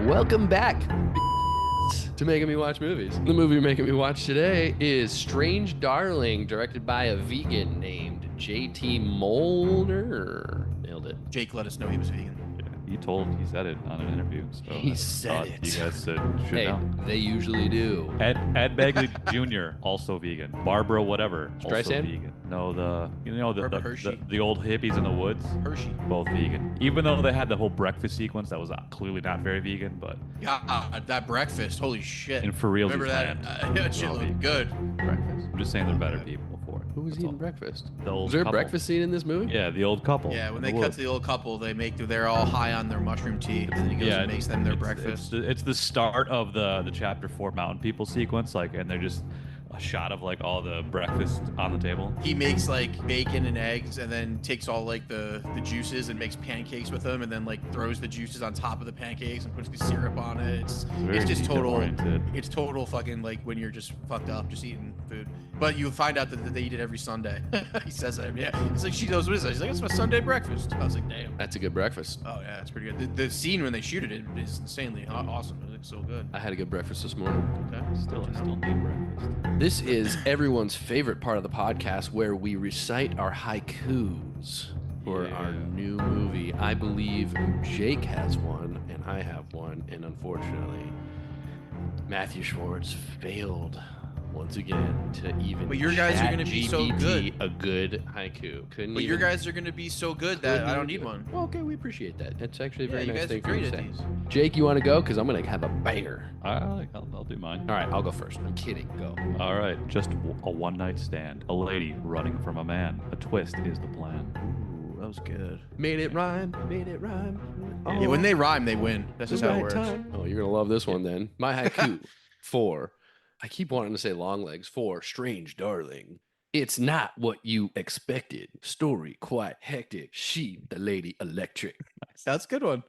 Welcome back to Making Me Watch Movies. The movie making me watch today is Strange Darling, directed by a vegan named J.T. Molnar. Nailed it. Jake let us know he was vegan. He said it on an interview. So He I said thought it. You guys should Hey, know. they usually do. Ed Begley Jr. also vegan. Barbara whatever also Streisand? vegan. No, Barbara Hershey. the old hippies in the woods, Hershey. both vegan. Even though they had the whole breakfast sequence that was clearly not very vegan, but God, that breakfast, holy shit. and for real, Remember that? That shit Well, looked good. breakfast. I'm just saying they're better people for it. Who was That's eating all. breakfast? The old Was there a couple. breakfast scene in this movie? Yeah, the old couple. Yeah, when in they the cut woods. to the old couple, they're all high on their mushroom tea, and then he goes and makes them their breakfast. It's the start of the chapter 4 mountain people sequence, and they're just a shot of all the breakfast on the table. He makes bacon and eggs, and then takes all the juices and makes pancakes with them, and then throws the juices on top of the pancakes and puts the syrup on it. It's Very just total. detail-oriented. It's total fucking when you're just fucked up, just eating food. But you find out that they eat it every Sunday. He says that. Yeah, it's like she knows what is it. She's like, it's my Sunday breakfast. I was like, damn. That's a good breakfast. Oh yeah, it's pretty good. The scene when they shoot it is insanely awesome. It looks so good. I had a good breakfast this morning. Okay. I still need breakfast. This is everyone's favorite part of the podcast where we recite our haikus for our new movie. I believe Jake has one and I have one, and unfortunately, Matthew Schwartz failed once again to even. But your guys are gonna be so ChatGPT good. A good haiku. Couldn't. But your even- guys are gonna be so good that couldn't I don't even need do it. one. Well, okay, we appreciate that. It's actually a Yeah, very you nice guys are thing for you great to at say. these. Jake, you want to go? Because I'm gonna have a banger. I'll do mine. All right, I'll go first. I'm kidding. Go. All right, just a one-night stand. A lady running from a man. A twist is the plan. Ooh, that was good. Made it rhyme. Made it rhyme. Yeah, when they rhyme, they win. That's just how it works. Oh, you're gonna love this one then. My haiku for, I keep wanting to say long legs, for Strange Darling. It's not what you expected. Story quite hectic. She, the lady electric. That's a good one.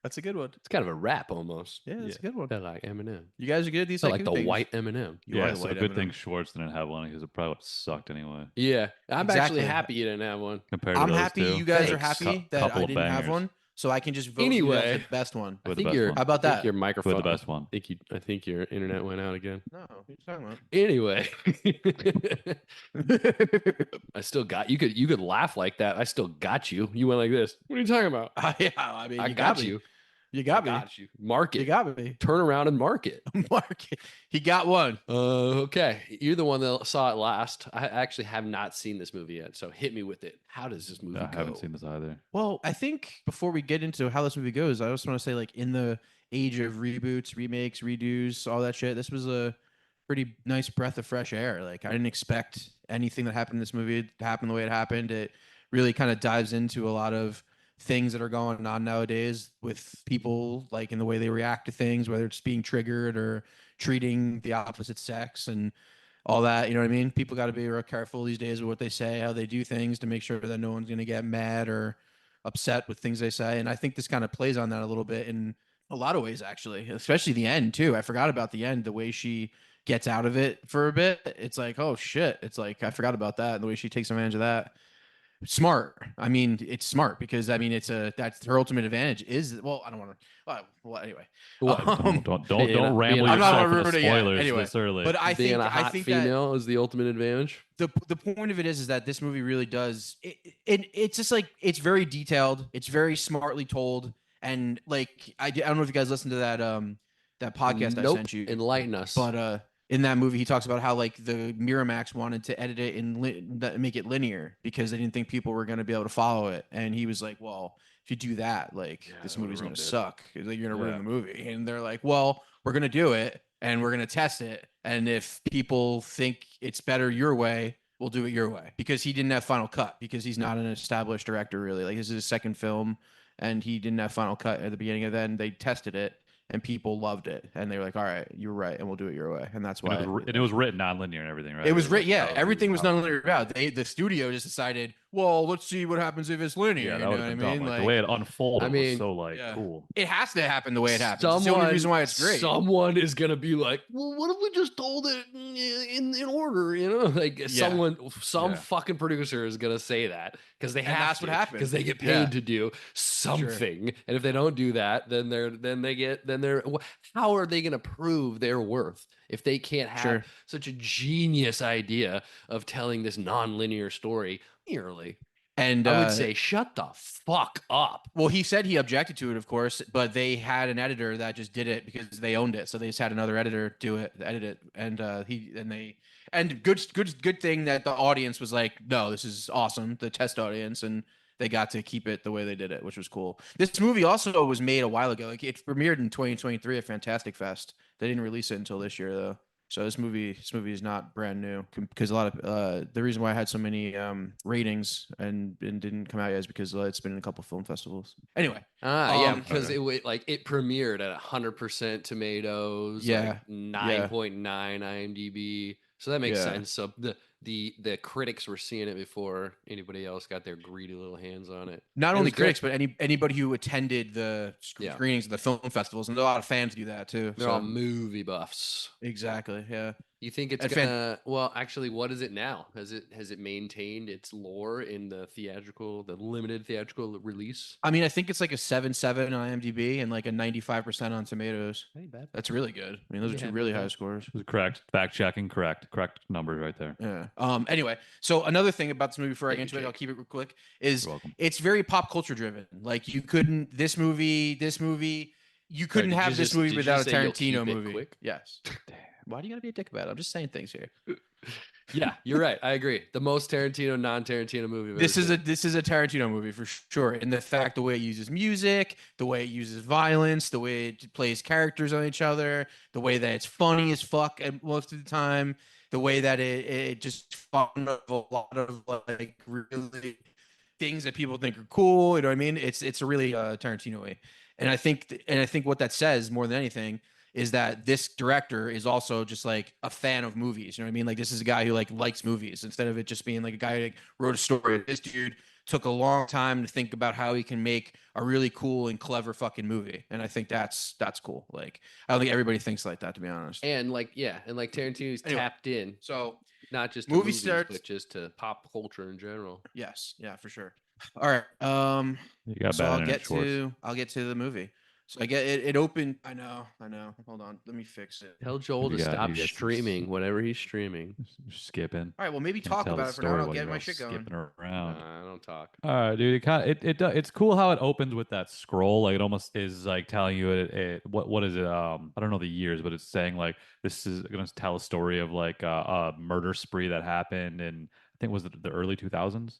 That's a good one. It's kind of a rap almost. Yeah, that's a good one. Felt like Eminem. You guys are good at these Felt like haiku the things. white Eminem. You are Yeah, the so white good Eminem. thing Schwartz didn't have one because it probably would have sucked anyway. Yeah, I'm Exactly. actually happy you didn't have one. Compared to I'm those happy two. you guys are Thanks. happy that Couple I of didn't have bangers. one, so I can just vote you Anyway. as the best one. I With think the best your one. How about I think that? your microphone. With the best one. I think your internet went out again. No, what are you talking about? Anyway, I still got you. Could laugh like that. I still got you. You went like this. What are you talking about? Yeah, I mean, I you got me. you. You got me. Got you. Mark You it. got me. Turn around and mark it. Mark it. He got one. Okay, you're the one that saw it last. I actually have not seen this movie yet, so hit me with it. How does this movie I go? haven't seen this either. Well, I think before we get into how this movie goes, I just want to say, in the age of reboots, remakes, redos, all that shit, this was a pretty nice breath of fresh air. I didn't expect anything that happened in this movie to happen the way it happened. It really kind of dives into a lot of things that are going on nowadays with people, in the way they react to things, whether it's being triggered or treating the opposite sex and all that. You know what I mean? People got to be real careful these days with what they say, how they do things, to make sure that no one's going to get mad or upset with things they say. And I think this kind of plays on that a little bit in a lot of ways, actually, especially the end too. I forgot about the end, the way she gets out of it for a bit. It's like, oh shit. It's like, I forgot about that. And the way she takes advantage of that. Smart. I mean, it's smart because that's her ultimate advantage is, well, I don't want to, well, anyway. What? Don't Being a- ramble being a- I'm not yourself gonna into ruin it yet. spoilers Anyway, this early. But I Being think, a hot I think that female is the ultimate advantage. the point of it is that this movie really does it's just it's very detailed, it's very smartly told, and I don't know if you guys listened to that podcast I Nope. sent you, Enlighten us. but in that movie he talks about how the Miramax wanted to edit it and make it linear because they didn't think people were going to be able to follow it, and he was like, well, if you do that, this movie's going to suck, you're going to ruin the movie. And they're like, well, we're going to do it and we're going to test it, and if people think it's better your way, we'll do it your way. Because he didn't have final cut, because he's not an established director really. This is his second film and he didn't have final cut at the beginning of that, and they tested it and people loved it, and they were like, all right, you're right, and we'll do it your way. And that's why and it was written non-linear and everything, right? it was written. Yeah, how it everything was how- non-linear about. The studio just decided well, let's see what happens if it's linear. Yeah, You that know would what I have been mean? dumb. Like, Like, the way it unfolded I mean, was so like yeah. cool. It has to happen the way it happens. It's the only reason why it's great. Someone is gonna be like, well, what if we just told it in order? You know, like some Yeah. fucking producer is gonna say that because they And have that's to, what happened. because they get paid Yeah. to do something, and if they don't do that, then they're how are they gonna prove their worth if they can't have Sure. such a genius idea of telling this non-linear story nearly? And I would say, shut the fuck up. well, he said he objected to it, of course, but they had an editor that just did it because they owned it. So they just had another editor do it, edit it, and good thing that the audience was like, no, this is awesome, the test audience, and they got to keep it the way they did it, which was cool. This movie also was made a while ago. Like it premiered in 2023 at Fantastic Fest. They didn't release it until this year though. So this movie is not brand new because a lot of the reason why I had so many ratings and didn't come out yet is because it's been in a couple film festivals. Anyway, Yeah, Um, because it premiered at 100% tomatoes, Yeah, like 9.9 IMDb. So that makes Yeah. sense. So the critics were seeing it before anybody else got their greedy little hands on it. not And only the crit- critics, but anybody who attended the Yeah. screenings of the film festivals, and a lot of fans do that too. They're so- all movie buffs. exactly, yeah. You think it's And gonna? Well, actually, what is it now? Has it maintained its lore in the limited theatrical release? I mean, I think it's like a 7.7 on IMDb and like a 95% on Tomatoes. Ain't bad. That's really good. I mean, those are Yeah, two really yeah. high scores. Correct. Fact checking. Correct numbers right there. Yeah. Anyway, so another thing about this movie before I Thank get you, into it, I'll Jake. keep it real quick, is You're welcome. it's very pop culture driven. Like you couldn't you couldn't did you have this just- movie did you without a say you'll Tarantino keep it movie. quick? Yes. Why do you gotta be a dick about it? I'm just saying things here. Yeah, you're right. I agree. The most Tarantino, non-Tarantino movie. I've This ever is seen. this is a Tarantino movie for sure. And the fact the way it uses music, the way it uses violence, the way it plays characters on each other, the way that it's funny as fuck at most of the time, the way that it just fun of a lot of like really things that people think are cool. You know what I mean? It's a really Tarantino way. And I think what that says more than anything is that this director is also just like a fan of movies. You know what I mean? Like this is a guy who like likes movies instead of it just being like a guy who like, wrote a story. This dude took a long time to think about how he can make a really cool and clever fucking movie. And I think that's cool. Like I don't think everybody thinks like that, to be honest. And Tarantino's Anyway. tapped in, So not just to Movie movies, starts- but just to pop culture in general. yes, yeah, for sure. All right. You got So bad I'll internet, get Schwartz. I'll get to the movie. So I get it opened. I know. Hold on. Let me fix it. Tell Joel to You got- stop you got some streaming whatever he's streaming. Skipping. All right. Well, maybe Can't talk tell the about it for now. story And I'll while get you're my all shit going. Skipping around. I don't talk. All right, dude. It kind of it's cool how it opens with that scroll. Like it almost is like telling you what is it? I don't know the years, but it's saying like this is going to tell a story of like a murder spree that happened in I think it was the early 2000s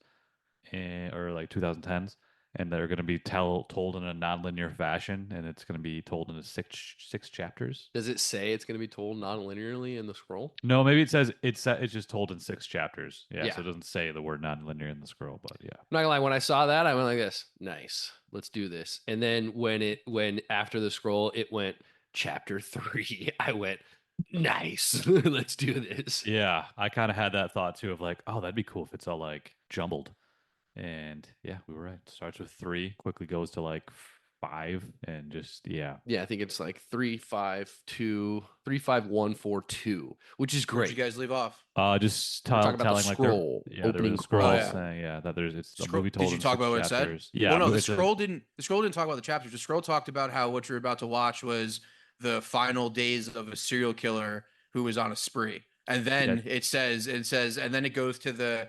or like 2010s, and they're going to be told in a nonlinear fashion, and it's going to be told in six chapters. Does it say it's going to be told non-linearly in the scroll? No, maybe it says it's just told in 6 chapters. Yeah, Yeah. so it doesn't say the word nonlinear in the scroll, but yeah. I'm not gonna lie, when I saw that, I went like this. Nice. Let's do this. And then when after the scroll, it went chapter 3, I went, nice. Let's do this. Yeah, I kind of had that thought too of like, oh, that'd be cool if it's all like jumbled. And yeah, we were right. Starts with 3, quickly goes to like 5, and just yeah. Yeah, I think it's like 3, 5, 2, 3, 5, 1, 4, 2, which is Where'd great. you guys leave off? Just We're talking about telling the like scroll, there was opening a scroll scroll. yeah. saying that there's it's a Scroll- movie did told you in talk 6 about what it said? chapters. Yeah, Well, no, the it's a- scroll didn't. The scroll didn't talk about the chapters. The scroll talked about how what you're about to watch was the final days of a serial killer who was on a spree, and then it says, and then it goes to the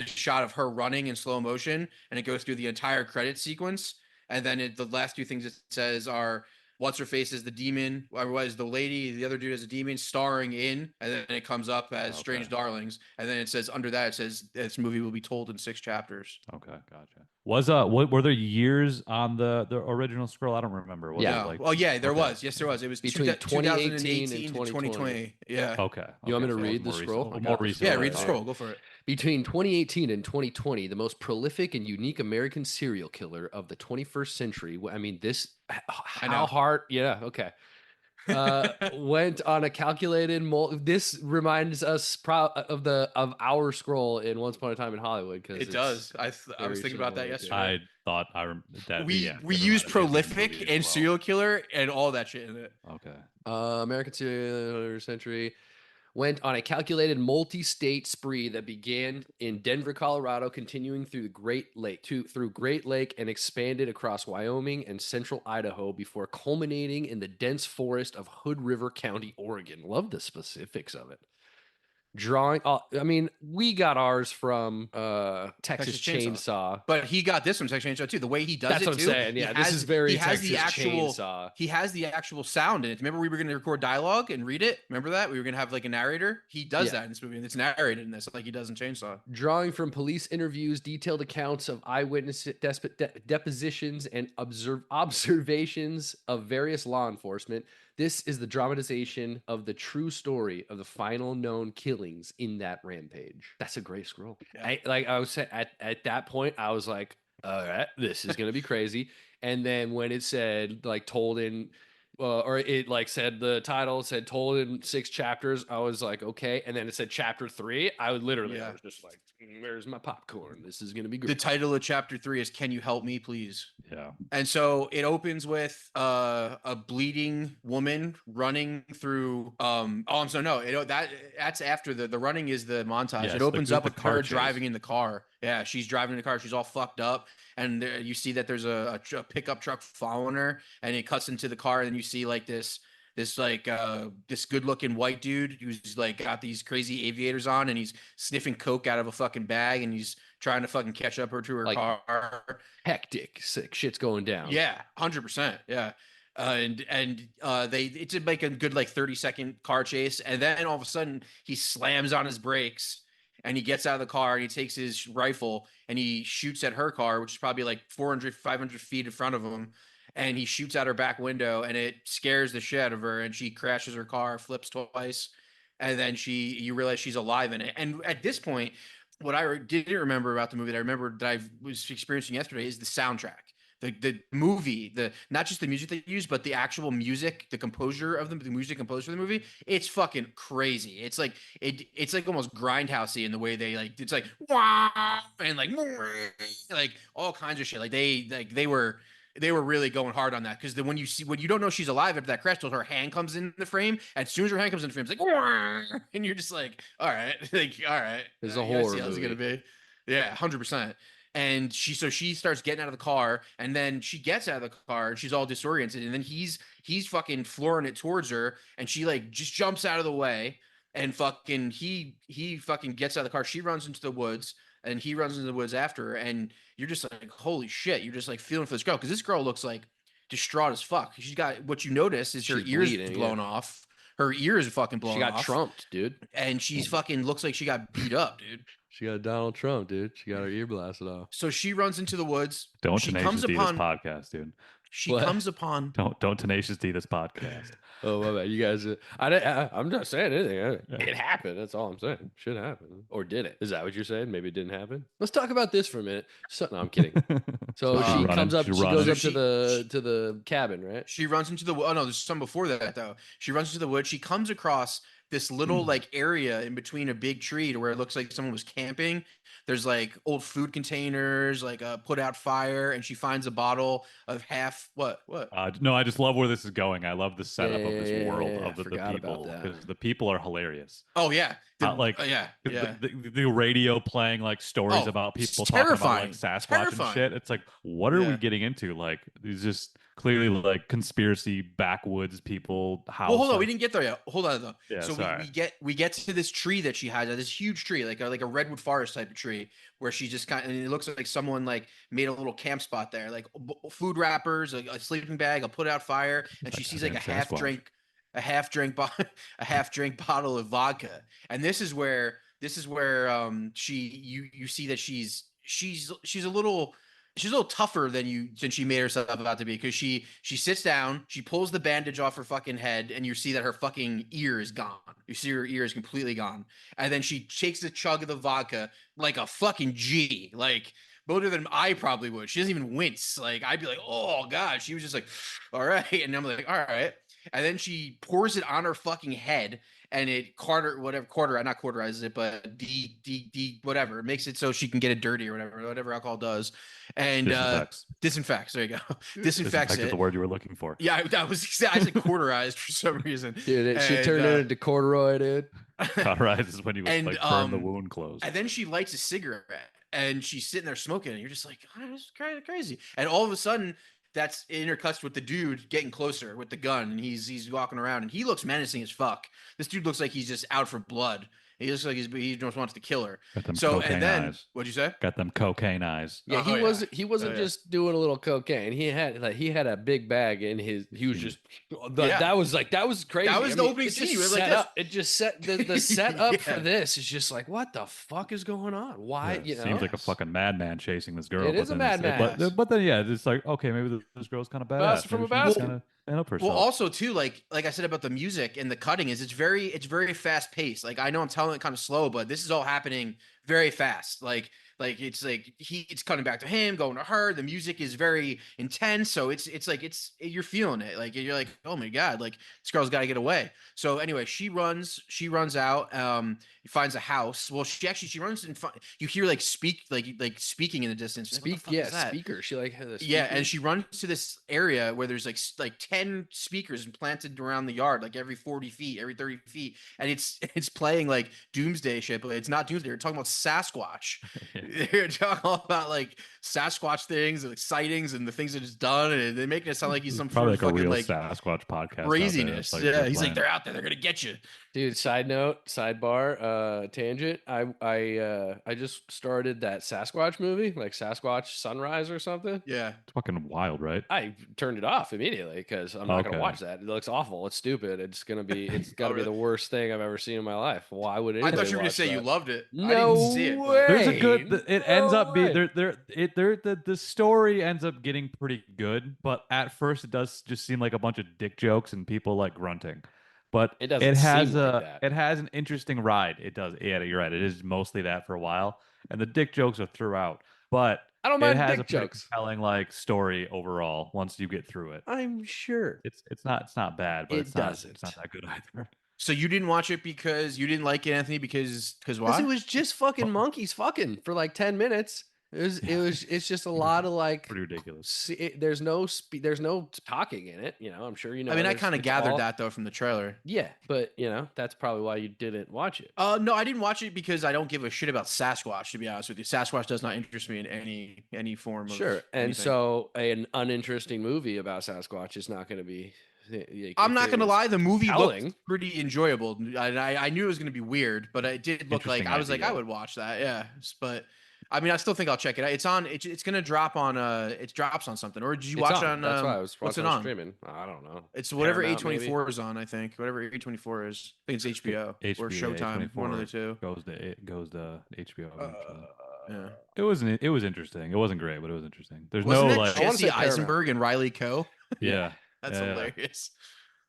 shot of her running in slow motion, and it goes through the entire credit sequence, and then the last 2 things it says are what's her face is the demon, otherwise the lady, the other dude is a demon starring in, and then it comes up as Okay. Strange Darlings, and then it says under that it says this movie will be told in 6 chapters. Okay, gotcha. Was what were there years on the original scroll? I don't remember. Was Yeah. it like Well, yeah, there okay. was. Yes, there was. It was Between 2018 and to 2020. 2020. Yeah. Okay. You want me to okay, so it was read the more scroll? recent- I more got the recent. Yeah, scroll. read the All scroll. Go for it. Between 2018 and 2020, the most prolific and unique American serial killer of the 21st century. I mean, this, know. how hard? Yeah, okay. Went on a calculated this reminds us of our scroll in Once Upon a Time in Hollywood because It does. I was very thinking about that similar, yesterday. I thought that we yeah, we it used reminded me of the prolific movie as and well. serial killer and all that shit in it. Okay. American serial century went on a calculated multi-state spree that began in Denver, Colorado, continuing through the Great Lake and expanded across Wyoming and central Idaho before culminating in the dense forest of Hood River County, Oregon. Love the specifics of it. I mean, we got ours from Texas Chainsaw. But he got this from Texas Chainsaw too. The way he does That's it what I'm too. saying. Yeah, this is very Texas Chainsaw. He has the actual sound in it. Remember, we were going to record dialogue and read it. Remember that we were going to have like a narrator. He does that in this movie, and it's narrated in this like he does in Chainsaw. Drawing from police interviews, detailed accounts of eyewitness depositions, and observations of various law enforcement. This is the dramatization of the true story of the final known killings in that rampage. That's a great scroll. Yeah. I was at that point, I was like, all right, this is gonna be crazy. And then when it said like told in, or it like said the title said told in 6 chapters, I was like, okay. And then it said chapter 3. I was just like, where's my popcorn? This is gonna be great. The title of chapter 3 is "Can You Help Me, Please?" Yeah. And so it opens with a bleeding woman running through. That's after the running is the montage. Yes, it opens up with car her chase. driving in the car. Yeah, she's driving in the car. She's all fucked up, and you see that there's a pickup truck following her, and it cuts into the car, and you see like this good looking white dude who's like got these crazy aviators on, and he's sniffing coke out of a fucking bag, and he's trying to fucking catch up her to her Like, car. Hectic, sick shit's going down. Yeah, 100%. Yeah. It's like a good like 30-second car chase, and then all of a sudden he slams on his brakes and he gets out of the car and he takes his rifle and he shoots at her car, which is probably like 400, 500 feet in front of him. And he shoots out her back window and it scares the shit out of her, and she crashes her car, flips twice, and then you realize she's alive in it. And at this point, what I didn't remember about the movie that I remember that I was experiencing yesterday is the soundtrack. The movie, not just the music they use, but the actual music, the composure of the music composed for the movie, it's fucking crazy. It's like almost grindhousey in the way they like. It's like wow and like all kinds of shit. Like they were really going hard on that, because when you don't know she's alive after that crash, till her hand comes in the frame. As soon as her hand comes in the frame, it's like, and you're just like, all right, all right. It's a horror How's it movie. gonna be? Yeah, 100%. And she starts getting out of the car, and then she gets out of the car and she's all disoriented, and then he's fucking flooring it towards her, and she like just jumps out of the way, and fucking he fucking gets out of the car. She runs into the woods, and he runs into the woods after her, and you're just like, holy shit, you're just like feeling for this girl, because this girl looks like distraught as fuck. She's got, what you notice is her She's ears bleeding, blown off. Her ears are fucking blown off. She got trumped, dude. And she's fucking looks like she got beat up, dude. She got Donald Trump, dude. She got her ear blasted off. So she runs into the woods. Don't she Tenacious comes D upon this podcast, dude. she What? comes upon Don't Tenacious D this podcast. Oh my bad. You guys, I'm not saying anything. It happened. That's all I'm saying. Should happen. Or did it? Is that what you're saying? Maybe it didn't happen. Let's talk about this for a minute. No, I'm kidding. So She's she running, comes up. she's She goes running. up to the cabin, right? she runs into the oh no, there's some before that though. She runs into the woods. She comes across this little like area in between a big tree to where it looks like someone was camping. There's like old food containers, like put out fire, and she finds a bottle of half what? No, I just love where this is going. I love the setup of this Yeah, world yeah, of the forgot about people, that. because the people are hilarious. Oh yeah, yeah. The radio playing like stories Oh, about it's people talking about terrifying. like Sasquatch Terrifying. and shit. It's like, what are we Yeah. getting into? Like, these just clearly like conspiracy backwoods people. House. Well, hold on, we didn't get there yet. Hold on though. Yeah, So sorry. we get to this tree that she has, this huge tree, like a redwood forest type of tree, where she just kind of, and it looks like someone like made a little camp spot there, like food wrappers, a sleeping bag, a put out fire, and she sees like a half Sasquatch. drink bottle of vodka, and this is where you see that she's a little tougher than she made herself out to be, because she sits down, she pulls the bandage off her fucking head, and you see that her fucking ear is gone. You see her ear is completely gone, and then she takes a chug of the vodka like a fucking G, like more than I probably would. She doesn't even wince. Like I'd be like, oh god. She was just like, all right, and I'm like, all right. and then she pours it on her fucking head, and it not cauterizes it, but whatever, makes it so she can get it dirty or whatever alcohol does, and disinfects. There you go. Disinfects is it. the word you were looking for. Yeah, I said cauterized for some reason. Dude, she turned it into corduroy, dude. Cauterized is when you And, like burn the wound closed. And then she lights a cigarette, and she's sitting there smoking, and you're just like, oh, this is kind of crazy. And all of a sudden, that's intercuts with the dude getting closer with the gun, and he's walking around, and he looks menacing as fuck. This dude looks like he's just out for blood. He looks like he just wants to kill her. Got them So cocaine and then eyes. what'd you say? Got them cocaine eyes. Yeah, Oh, yeah. he wasn't Oh, yeah. just doing a little cocaine. He had a big bag in his. He was just Yeah. that was crazy. That was I the mean, opening it scene. just You were like set this. up. It just set the setup Yeah. for this is just like, what the fuck is going on? Why Yeah, you know? seems like a fucking madman chasing this girl. It is a madman. But then yeah, it's like, okay, maybe this girl's kind of badass. from Maybe a she can basket. kinda stand up for herself. Well, also too, like I said about the music and the cutting is it's very fast paced. Like I know I'm telling it kind of slow, but this is all happening very fast. Like it's like it's cutting back to him, going to her. The music is very intense, so it's you're feeling it. Like you're like, oh my god, like this girl's got to get away. So anyway, she runs out. Finds a house. Well, she runs and you hear like speaking in the distance. You're like, what the fuck is that? Speaker. She like had a Yeah, speaker. and she runs to this area where there's like 10 speakers planted around the yard, like every 40 feet, every 30 feet, and it's playing like doomsday shit, but it's not doomsday. They're talking about Sasquatch. They're talking all about like Sasquatch things, and like sightings, and the things that it's done, and they're making it sound like he's some Probably like a fucking real like Sasquatch podcast. out there. craziness. It's Yeah, they're he's like playing. they're out there, they're gonna get you. Dude, sidebar, tangent. I just started that Sasquatch movie, like Sasquatch Sunrise or something. Yeah, It's fucking wild, right? I turned it off immediately because I'm not Okay. gonna watch that. It looks awful. It's stupid. It's gotta be really? the worst thing I've ever seen in my life. Why would I anybody thought you were gonna watch say you that? loved it. I No didn't see it. but- way. There's a good. It ends No up being way. the story ends up getting pretty good, but at first it does just seem like a bunch of dick jokes and people like grunting. But It doesn't it has seem like that. it has an interesting ride. It does. Yeah, you're right. It is mostly that for a while, and the dick jokes are throughout. But I don't it mind has dick a pretty jokes. compelling like story overall. Once you get through it, I'm sure. it's not bad, but It it's doesn't. not that good either. So you didn't watch it because you didn't like it, Anthony? Because Because why? it was just fucking monkeys fucking for like 10 minutes. It's just a lot of like Pretty ridiculous. there's no talking in it, you know. I'm sure you know. I mean, I there's- kind of it's gathered all- that though from the trailer. Yeah, but you know, that's probably why you didn't watch it. No, I didn't watch it because I don't give a shit about Sasquatch. To be honest with you, Sasquatch does not interest me in any form of. Sure. And anything. so an uninteresting movie about Sasquatch is not going to be. I'm not gonna lie, the movie compelling. looked pretty enjoyable. I knew it was gonna be weird, but it did look like Interesting I was like I idea. would watch that. Yeah, but I mean, I still think I'll check it out. It's on. It's gonna drop on. It drops on something. Or did you watch it on? That's why I was what's it watching on? streaming. I don't know. It's whatever Paramount, A24 is on. I think whatever A24 is. I think it's HBO, or HBO, Showtime. One of the two. goes to HBO. eventually. Yeah. It was interesting. It wasn't great, but it was interesting. There's Wasn't no it like I wanna Jesse say Paramount. Eisenberg and Riley Coe? yeah. That's Yeah. hilarious.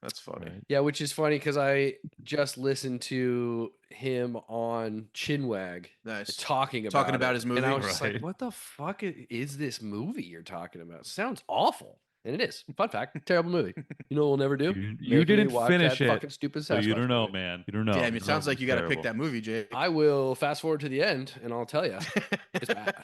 That's funny. Right. Yeah, which is funny because I just listened to him on Chinwag Nice. talking Talking about it, his and movie? I was just like, Right. "What the fuck is this movie you're talking about? Sounds awful." And it is. Fun fact: terrible movie. You know what we'll never do? You Make me didn't watch finish that it, Fucking stupid so you Sasquatch don't know, movie. man. You don't know. Damn, it sounds like you got to pick Terrible. that movie, Jake. I will fast forward to the end, and I'll tell you, it's bad.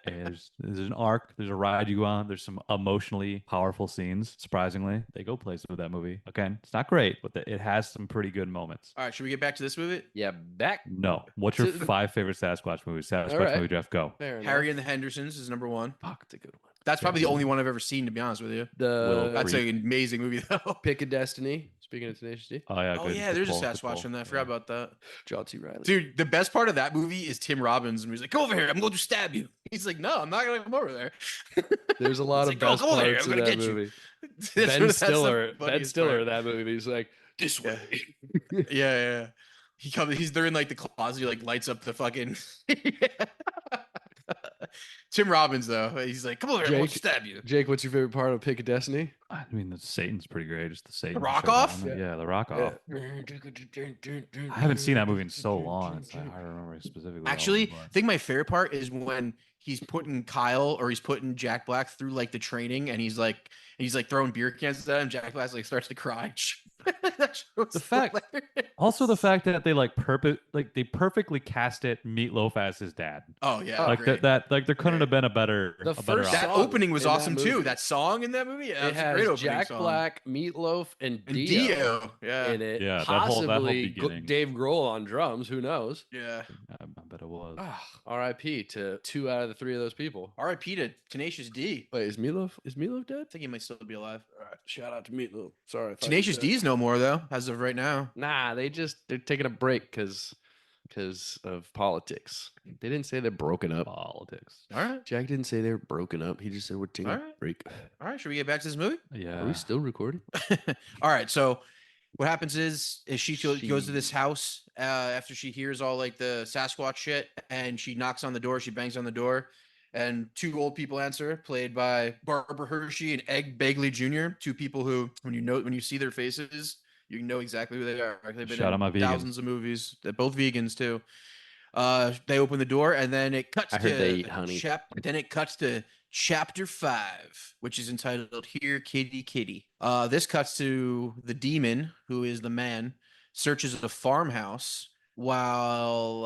And there's an arc. There's a ride you go on. There's some emotionally powerful scenes. Surprisingly, they go places with that movie. Again, it's not great, but it has some pretty good moments. All right, should we get back to this movie? Yeah, back. No, what's your So- 5 favorite Sasquatch movies? Sasquatch right. movie, Jeff. Go. Fair enough. Harry and the Hendersons is number one. Fuck, it's a good one. That's probably the only one I've ever seen, to be honest with you. The Will That's Creek. an amazing movie, though. Pick of Destiny. Speaking of Tenacious D, Oh yeah. Oh good. yeah, Good there's a pull, good Sasquatch pull. in that. I forgot about that. John C. Riley. Dude, the best part of that movie is Tim Robbins, and he's like, "Go over here, I'm going to stab you." He's like, "No, I'm not going to come over there." There's a lot It's of like, "Oh, best come over here, parts I'm in gonna that get you." movie. That's Ben that's the Stiller. Ben funniest Stiller part. in that movie. He's like, this Yeah. way. Yeah. He comes. He's there in like the closet. He like lights up the fucking. Tim Robbins though, he's like, come over here, I want to Jake- stab you. Jake, what's your favorite part of Pick of Destiny? I mean, the Satan's pretty great. Just the Satan rock showdown. off? Yeah, the rock off. I haven't seen that movie in so long. It's like, I don't remember specifically. all of Actually, them, I think my favorite part is when he's putting Kyle or he's putting Jack Black through like the training, and he's like throwing beer cans at him. Jack Black like starts to cry. That shit was The fact- hilarious. Also, the fact that they they perfectly casted Meatloaf as his dad. Oh yeah, Like great. that like there couldn't have been a better The a better first option. That song opening was in that awesome too. movie. That song in that movie, yeah, It it's a has great opening Jack song. Black, Meatloaf, and And Dio, Dio, yeah, in it. Yeah, that whole Possibly beginning. Dave Grohl on drums. Who knows? yeah. I bet it was. Ah, R.I.P. to 2 out of the 3 of those people. R.I.P. to Tenacious D. Wait, is Meatloaf dead? I think he might still be alive. All right, shout out to Meatloaf. Sorry, I thought he Tenacious was dead. D's no more though, as of right now. Nah, they're taking a break because of politics. They didn't say they're broken up. Politics. All right, Jack didn't say they were broken up. He just said we're taking a Alright. break. all right. Should we get back to this movie? Yeah. Are we still recording? All right. So what happens is she goes to this She- house after she hears all like the Sasquatch shit, and she knocks on the door. She bangs on the door, and 2 old people answer, played by Barbara Hershey and Egg Begley Jr. 2 people who, when you see their faces, you know exactly who they are. They've been Shout out in my vegans. thousands of movies. They're both vegans too. They open the door, and then it cuts I to heard they eat honey. then it cuts to chapter 5, which is entitled "Here, Kitty, Kitty." This cuts to the demon, who is the man, searches a farmhouse while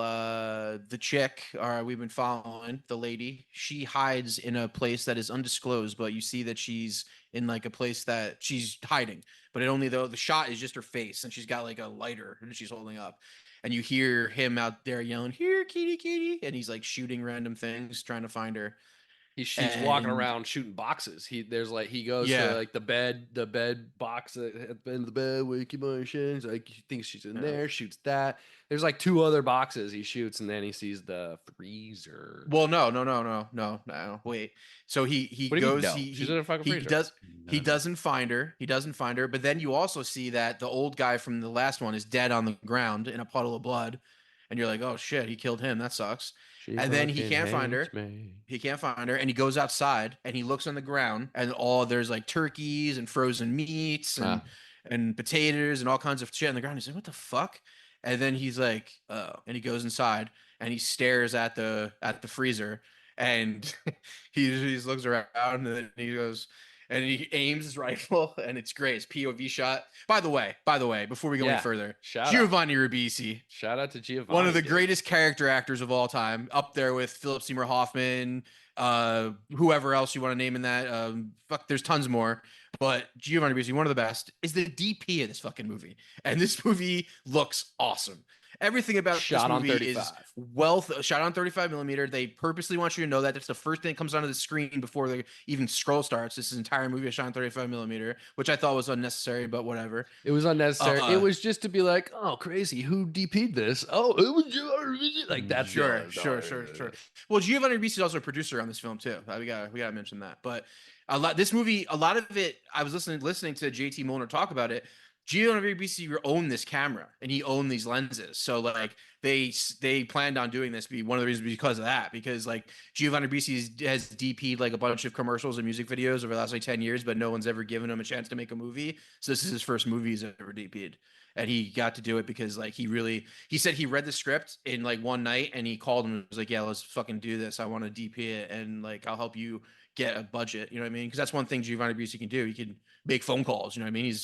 the chick, we've been following the lady. She hides in a place that is undisclosed, but you see that she's in like a place that she's hiding. But the shot is just her face, and she's got like a lighter that she's holding up. And you hear him out there yelling, "Here, kitty, kitty," and he's like shooting random things, trying to find her. He's walking And- around shooting boxes. He goes Yeah. to like the bed box at the end of the bed where you keep on your shins. Like he thinks she's in Yeah. there, shoots that. There's like 2 other boxes he shoots, and then he sees the freezer. Well, no. Wait. So he What do you mean, goes. no? He She's in a fucking he freezer. does. He No. doesn't find her. He doesn't find her. But then you also see that the old guy from the last one is dead on the ground in a puddle of blood, and you're like, "Oh shit, he killed him. That sucks." She and then he fucking can't find her. hates me. He can't find her, and he goes outside and he looks on the ground, and there's like turkeys and frozen meats and Ah. and potatoes and all kinds of shit on the ground. He's like, "What the fuck?" And then he's like, "Oh," and he goes inside and he stares at the freezer, and he just looks around, and then he goes and he aims his rifle, and it's great. It's POV shot. By the way, before we go Yeah. any further, Shout out. Giovanni Ribisi, Shout out to Giovanni. one of the dude. greatest character actors of all time, up there with Philip Seymour Hoffman, whoever else you want to name in that. There's tons more, but Giovanni Ribisi, one of the best, is the DP of this fucking movie, and this movie looks awesome. Everything about Shot this on movie is 35. shot on 35 millimeter. They purposely want you to know that that's the first thing that comes onto the screen before the even scroll starts. This entire movie is shot on 35 millimeter, which I thought was unnecessary, but whatever. It was unnecessary. Uh-uh. It was just to be like, oh, crazy. Who DP'd this? Oh, it was Giovanni Ribisi. Like that's Sure, the- sure. Well, Giovanni Ribisi is also a producer on this film too. We gotta mention that. But a lot of it. I was listening to JT Molnar talk about it. Giovanni Ribisi owned this camera and he owned these lenses. So like they planned on doing this. One of the reasons because of that, because like Giovanni Ribisi has DP'd like a bunch of commercials and music videos over the last like 10 years, but no one's ever given him a chance to make a movie. So this is his first movie he's ever DP'd. And he got to do it because like he said he read the script in like one night and he called him and was like, "Yeah, let's fucking do this. I want to DP it and like I'll help you get a budget." You know what I mean? Because that's one thing Giovanni Ribisi can do. He can make phone calls. You know what I mean?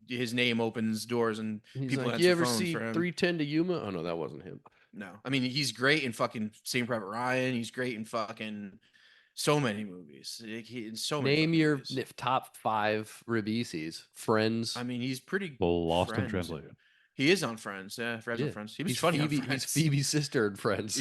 His name opens doors and He's people like, answer you ever phones see for him. 310 to Yuma? Oh no, that wasn't him. No, I mean he's great in fucking Saving Private Ryan. He's great in fucking so many movies. In so many Name fucking your movies. top 5 Ribisis. Friends. I mean, he's pretty. Well, lost in Friends. translation. He is on Friends. Yeah, Friends on Yeah. Friends. He was He's funny Phoebe, on Friends. He's Phoebe's sister in Friends.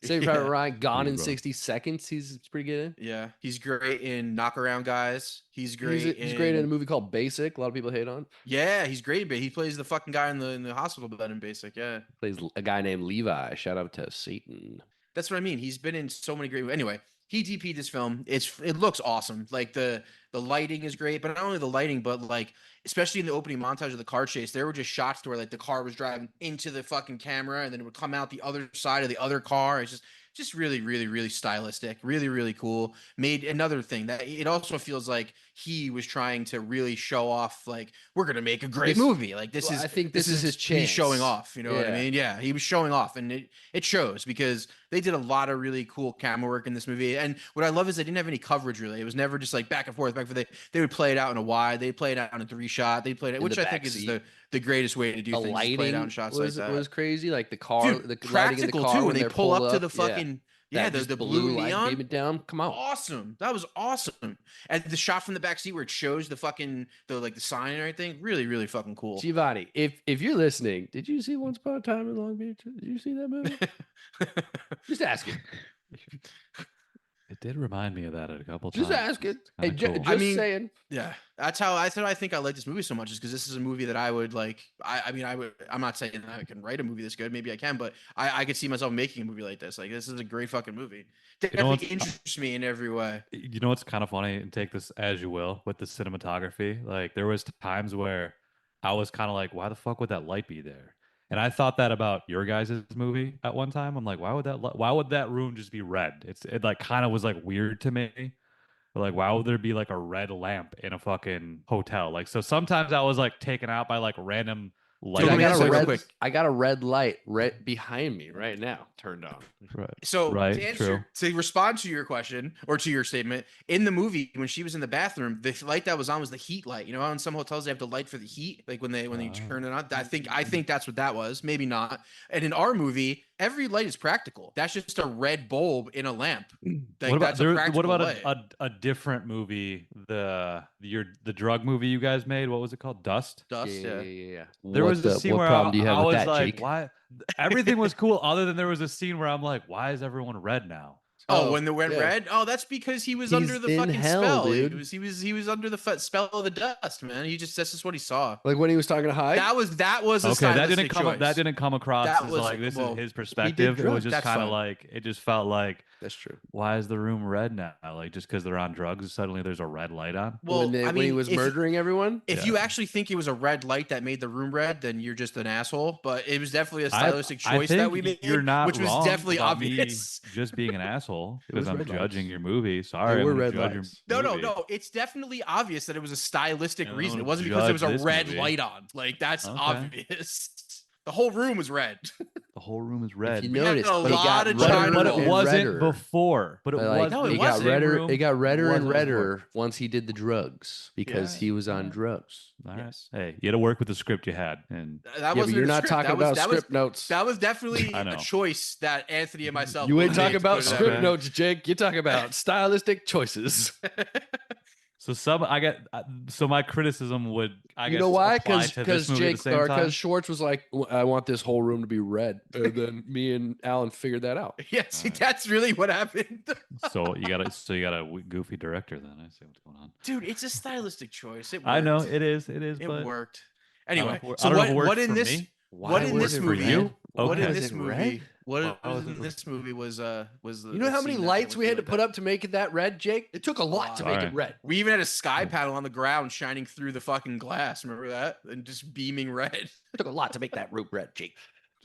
Saving Yeah. Private Ryan, Gone in bro. 60 Seconds. He's pretty good in. Yeah, he's great in Knockaround Guys. He's great. He's great in a movie called Basic. A lot of people hate on. Yeah, he's great. But he plays the fucking guy in the hospital bed in Basic. Yeah, Plays a guy named Levi. Shout out to Satan. that's what I mean. He's been in so many great. Anyway, he DP'd this film. It looks awesome. Like the lighting is great, but not only the lighting, but like especially in the opening montage of the car chase, there were just shots where like the car was driving into the fucking camera and then it would come out the other side of the other car. It's just just really, really, really stylistic, really, really cool. Made another thing that it also feels like he was trying to really show off, like, we're gonna make a great This- movie. Like this well, is I think this is his He's showing chance. off. You know what I Yeah. mean? Yeah, he was showing off, and it shows because they did a lot of really cool camera work in this movie. And what I love is they didn't have any coverage really. It was never just like back and forth, back and forth. They would play it out in a wide. They play it out in a 3-shot. They played it, In which the I think is backseat. the greatest way to do The things. is play it out in lighting shots was like that. was crazy. Like the car, Dude, the lighting in the practical car too. when When they pull up to the yeah. fucking That the just blue light neon. beaming down. Come on. Awesome. That was awesome. And the shot from the back seat where it shows the fucking the sign and everything, really, really fucking cool. Giovanni, if you're listening, did you see Once Upon a Time in Long Beach? Did you see that movie? Just ask it. It did remind me of that a couple Just times. ask it. It's Hey, kinda cool. just mean, saying. Yeah, that's how I thought. I think I like this movie so much is because this is a movie that I would like. I mean, I would. I'm not saying that I can write a movie this good. Maybe I can, but I could see myself making a movie like this. Like this is a great fucking movie. Definitely what's- interests me in every way. You know what's kind of funny, and take this as you will with the cinematography. Like there was times where I was kind of like, why the fuck would that light be there? And I thought that about your guys' movie at one time. I'm like, why would that room just be red? It like kind of was like weird to me. Like, why would there be like a red lamp in a fucking hotel? Like, so sometimes I was like taken out by like random Dude, Dude, let I me got ask a you real red. quick. I got a red light right behind me right now, turned on. Right. So Right, to answer, to respond to your question or to your statement, in the movie when she was in the bathroom, the light that was on was the heat light. You know, how in some hotels they have the light for the heat, like when you Oh. turn it on. I think that's what that was. Maybe not. And in our movie, every light is practical. That's just a red bulb in a lamp. Like, What about that's a practical what about light. a different movie? The drug movie you guys made. What was it called? Dust. Dust? Yeah. There was a scene where problem do you have I with was that, like, Jake? why? Everything was cool, other than there was a scene where I'm like, why is everyone red now? Oh, Oh, when they went yeah. red. Oh, that's because he was He's under the in fucking hell, spell. dude. He was under the spell of the dust, man. That's just what he saw. Like when he was talking to Hyde. That was a Okay, that stylistic choice. didn't come across That as was- like this well, is his did perspective. It drugs. was just That's kind of fine. like it just felt like, That's true. why is the room red now? Like just because they're on drugs, suddenly there's a red light on. Well, when, I when he mean, was if- murdering everyone. If Yeah. you actually think it was a red light that made the room red, then you're just an asshole. But it was definitely a I- stylistic I choice that think we made, you're not which was wrong definitely about me obvious. just being an asshole It because was I'm red judging lights. your movie. Sorry, were I'm gonna red judge lights. your No, movie. no. It's definitely obvious that it was a stylistic Yeah, reason. It don't wasn't because there was a judge this red movie. light on. Like that's Okay. obvious. The whole room was red. The whole room is If red. you We had noticed, a but it lot got of redder China but rolls. it and wasn't redder. before. But it Like, was. No, it it got wasn't. redder. Room. It got redder and wasn't before. redder once he did the drugs because Yeah, he was on alright. drugs. All right. Yes. Hey, you had to work with the script you had, and That Yeah, but wasn't in you're the not script. talking That was- about that was- script notes. That was definitely I a know. choice that Anthony and myself. You both ain't made talking to about put it that script Okay. notes, Jake. You're talking about stylistic choices. so so my criticism would I You guess know why? apply to this movie at the same time. Schwartz was like, I want this whole room to be red, and then me and Alan figured that out. Yeah, see, Alright. that's really what happened. So you got a goofy director then. I see what's going on. Dude, it's a stylistic choice. It worked. I know it is, It but worked. I don't know Anyway, if it wor- so I don't know if it what worked in for this me. what in this for movie? you? What in Okay. Was this it movie? red? What Why was in it- this movie was the You know how many lights we had to put up to make it that red, Jake? It took a lot to make Sorry. it red. We even had a sky panel on the ground shining through the fucking glass. Remember that? And just beaming red. It took a lot to make that room red, Jake.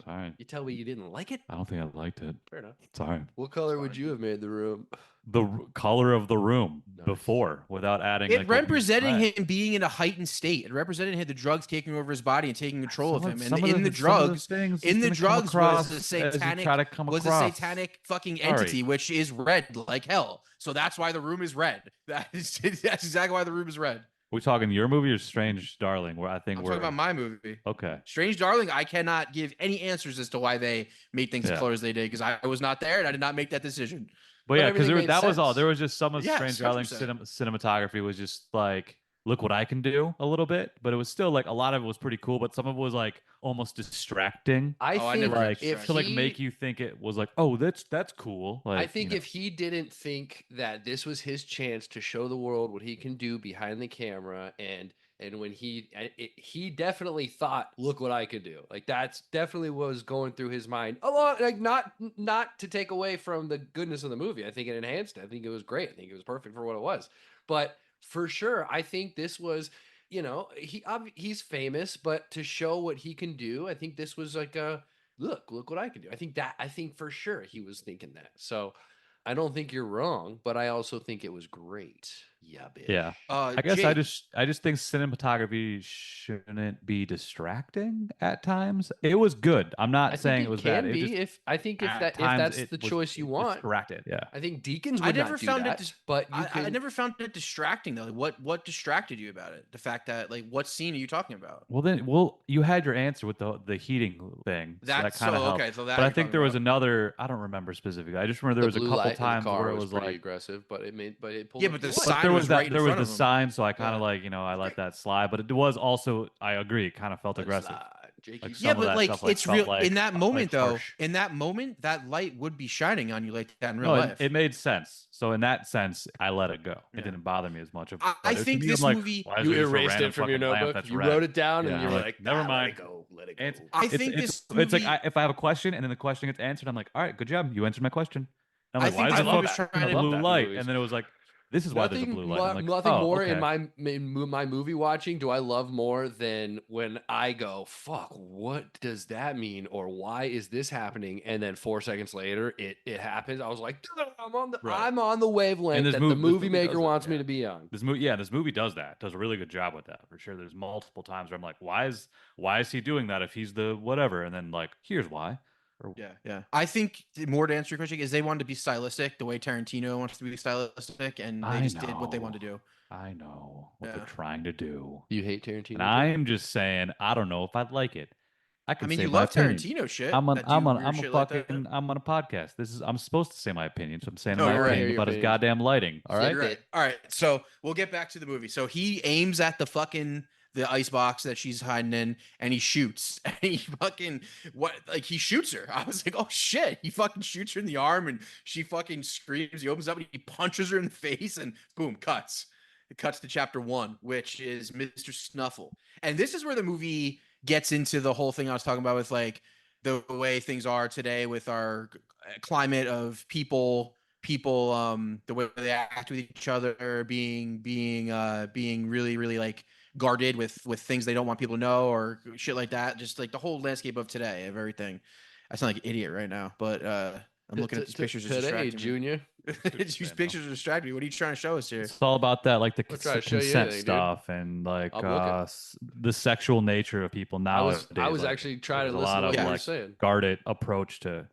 Sorry, You tell me you didn't like it? I don't think I liked it. Fair enough. Sorry. What color would you have made the room? The color of the room Nice. before, without adding. It like, represented red. him being in a heightened state. It represented him the drugs taking over his body and taking control of Some him. some And of in the some of drugs, things in it's the gonna come drugs across was a as you satanic try to come was a across. satanic fucking Sorry. entity, which is red like hell. So that's why the room is red. That's exactly why the room is red. We talking your movie or Strange Darling? Where I think I'm we're talking about my movie. okay. Strange Darling, I cannot give any answers as to why they made things the Yeah. colors they did because I was not there and I did not make that decision. But But yeah, because everything made that was all. sense. There was just some of Yes, Strange Darling 100%. cinematography was just like, look what I can do a little bit. But it was still like a lot of it was pretty cool, but some of it was like almost distracting. I Oh, I think never Like If to like he- make you think it was like, oh, that's cool. Like I think you know. if he didn't think that this was his chance to show the world what he can do behind the camera, and when he definitely thought, look what I could do. Like that's definitely what was going through his mind. Along, like not to take away from the goodness of the movie. I think it enhanced it. I think it was great. I think it was perfect for what it was. But for sure, I think this was, he's famous, but to show what he can do, I think this was like look what I can do. I think for sure he was thinking that. So I don't think you're wrong, but I also think it was great. Yeah, bitch. Yeah. I guess Jake, I just think cinematography shouldn't be distracting at times. It was good. I'm I not saying think it was can bad. It be just if I think if at that if times that's it the was choice you want. distracted. Yeah. I think Deacons I would never not do found that, it. but you I can. never found it distracting though. What distracted you about it? The fact that like, what scene are you talking about? Well, you had your answer with the heating thing, so that That's kind of so helped. okay. So that But I you're think talking there was about. another. I don't remember specifically. I just remember there The was a blue couple light in the times car where it was was pretty like, aggressive, but it pulled. Yeah, up but the light. but sign there was was right that in there was front the of him. sign, so I kind of Yeah. like I let that slide. But it was also, I agree, it kind of felt Let it aggressive. slide. Jake, Like you Yeah, some of but that like stuff like it's felt real in that moment though. harsh. In that moment, that light would be shining on you like that in real No, life. it made sense. So in that sense, I let it go. Yeah. It didn't bother me as much. I But to think me, this I'm like, movie. why is You there just a erased random it from your fucking lamp notebook. that's You red? wrote it down, Yeah, and you I'm were like, like, never "Ah, mind. Let it go. Let it go." It's I it's think it's this it's like movie. if I have a question and then the question gets answered, I'm like, all right, good job, you answered my question. And I'm I like, why think is this the movie was fucking trying to. blue that light? movies. And then it was like, this is why there's a blue light. I'm like, Nothing oh, more okay. in my movie watching do I love more than when I go, "Fuck, what does that mean?" or "Why is this happening?" And then 4 seconds later, it happens. I was like, Right. I'm on the wavelength this that movie- the this movie movie maker does that, wants me yeah. to be on. This movie does that. Does a really good job with that for sure. There's multiple times where I'm like, why is he doing that if he's the whatever? And then like, here's why. Or, Yeah. I think more to answer your question is they wanted to be stylistic the way Tarantino wants to be stylistic, and they I just did what they wanted to know. do. I know what Yeah. they're trying to do. You hate Tarantino? And I'm just saying, I don't know if I'd like it. I I can mean, say you my love opinion. Tarantino shit I'm on that I'm do on weird I'm a shit like that. fucking I'm on a podcast. I'm supposed to say my opinion, so I'm saying No, my you're right. opinion Your about his opinions. goddamn lighting. All right. You're right. All right. So we'll get back to the movie. So he aims at the ice box that she's hiding in, and he shoots. And he fucking he shoots her. I was like, oh shit. He fucking shoots her in the arm, and she fucking screams. He opens up and he punches her in the face, and boom, cuts. It cuts to chapter 1, which is Mr. Snuffle. And this is where the movie gets into the whole thing I was talking about with like the way things are today with our climate of people the way they act with each other being really like guarded with things they don't want people to know or shit like that, just like the whole landscape of today of everything. I sound like an idiot right now, but I'm looking at these pictures it's today, distracting me. Junior. These pictures are distracting me. What are you trying to show us here? It's all about that, like the I'll try to show you consent anything, dude. stuff and like I'm looking. the sexual nature of people nowadays. I was like, actually trying there's to a listen lot to of what you were like saying. guarded approach to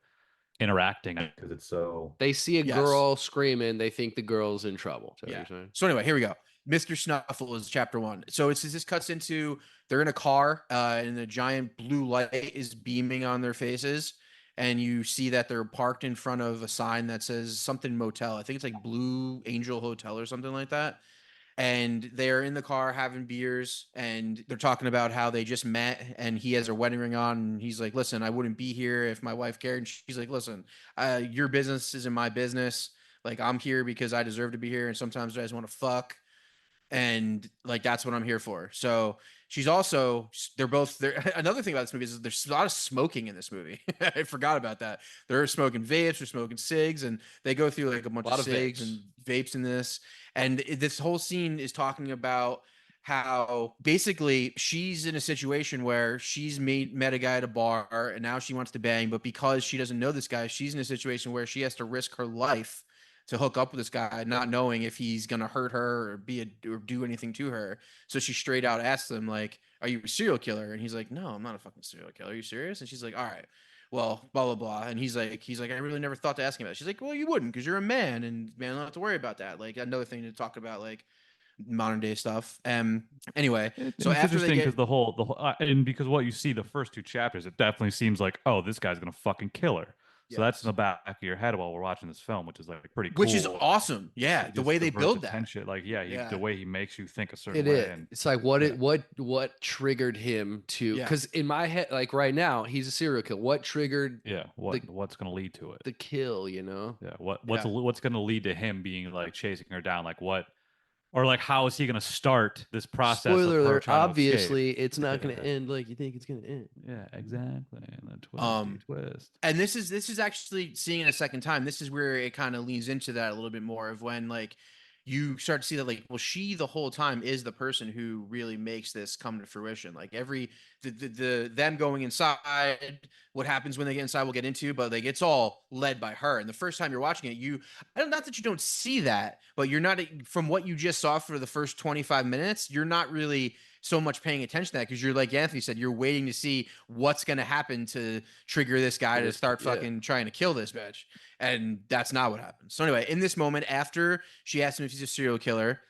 interacting because it's so. They see a Yes. girl screaming, they think the girl's in trouble. Is that what Yeah. you're saying? So anyway, here we go. Mr. Snuffle is chapter 1. So this cuts into they're in a car and the giant blue light is beaming on their faces. And you see that they're parked in front of a sign that says something motel. I think it's like Blue Angel Hotel or something like that. And they're in the car having beers and they're talking about how they just met and he has her wedding ring on. And he's like, listen, I wouldn't be here if my wife cared. And she's like, listen, your business isn't my business. Like, I'm here because I deserve to be here. And sometimes I just want to fuck. And like, that's what I'm here for. So she's also, they're both there. Another thing about this movie is there's a lot of smoking in this movie. I forgot about that. They're smoking vapes, they're smoking cigs, and they go through like a bunch Lot of of cigs vapes. and vapes in this. And this whole scene is talking about how basically she's in a situation where she's met a guy at a bar and now she wants to bang, but because she doesn't know this guy, she's in a situation where she has to risk her life to hook up with this guy, not knowing if he's gonna hurt her or do anything to her. So she straight out asks him, like, "Are you a serial killer?" And he's like, "No, I'm not a fucking serial killer. Are you serious?" And she's like, "All right, well, blah blah blah." And he's like, "I really never thought to ask him about it." She's like, "Well, you wouldn't because you're a man, and man, don't have to worry about that." Like another thing to talk about, like modern day stuff. Anyway, so It's after they interesting get because the whole and because what you see the first 2 chapters, it definitely seems like, oh, this guy's gonna fucking kill her. So that's in the back of your head while we're watching this film, which is like pretty cool. which is awesome. Yeah, the Just way they diverts build that. attention. Like, yeah, Yeah. the way he makes you think a certain It way. is. And It's like what triggered him to? Yeah. Because in my head, like right now, he's a serial killer. What triggered yeah, what's gonna lead to it? the kill? You know? Yeah, what's gonna lead to him being like chasing her down? Like what, or like how is he gonna start this process? Spoiler of her alert! trying to escape? Obviously, it's not going Yeah. to end like you think it's going to end. Yeah, exactly. And then twist. And this is actually seeing it a second time. This is where it kind of leans into that a little bit more of when like you start to see that like, well, she the whole time is the person who really makes this come to fruition. Like the them going inside, what happens when they get inside, we'll get into, but like it's all led by her. And the first time you're watching it, not that you don't see that, but you're not, from what you just saw for the first 25 minutes, you're not really so much paying attention to that, because you're, like Anthony said, you're waiting to see what's going to happen to trigger this guy to start fucking trying to kill this bitch. And that's not what happens. So anyway, in this moment, after she asks him if he's a serial killer,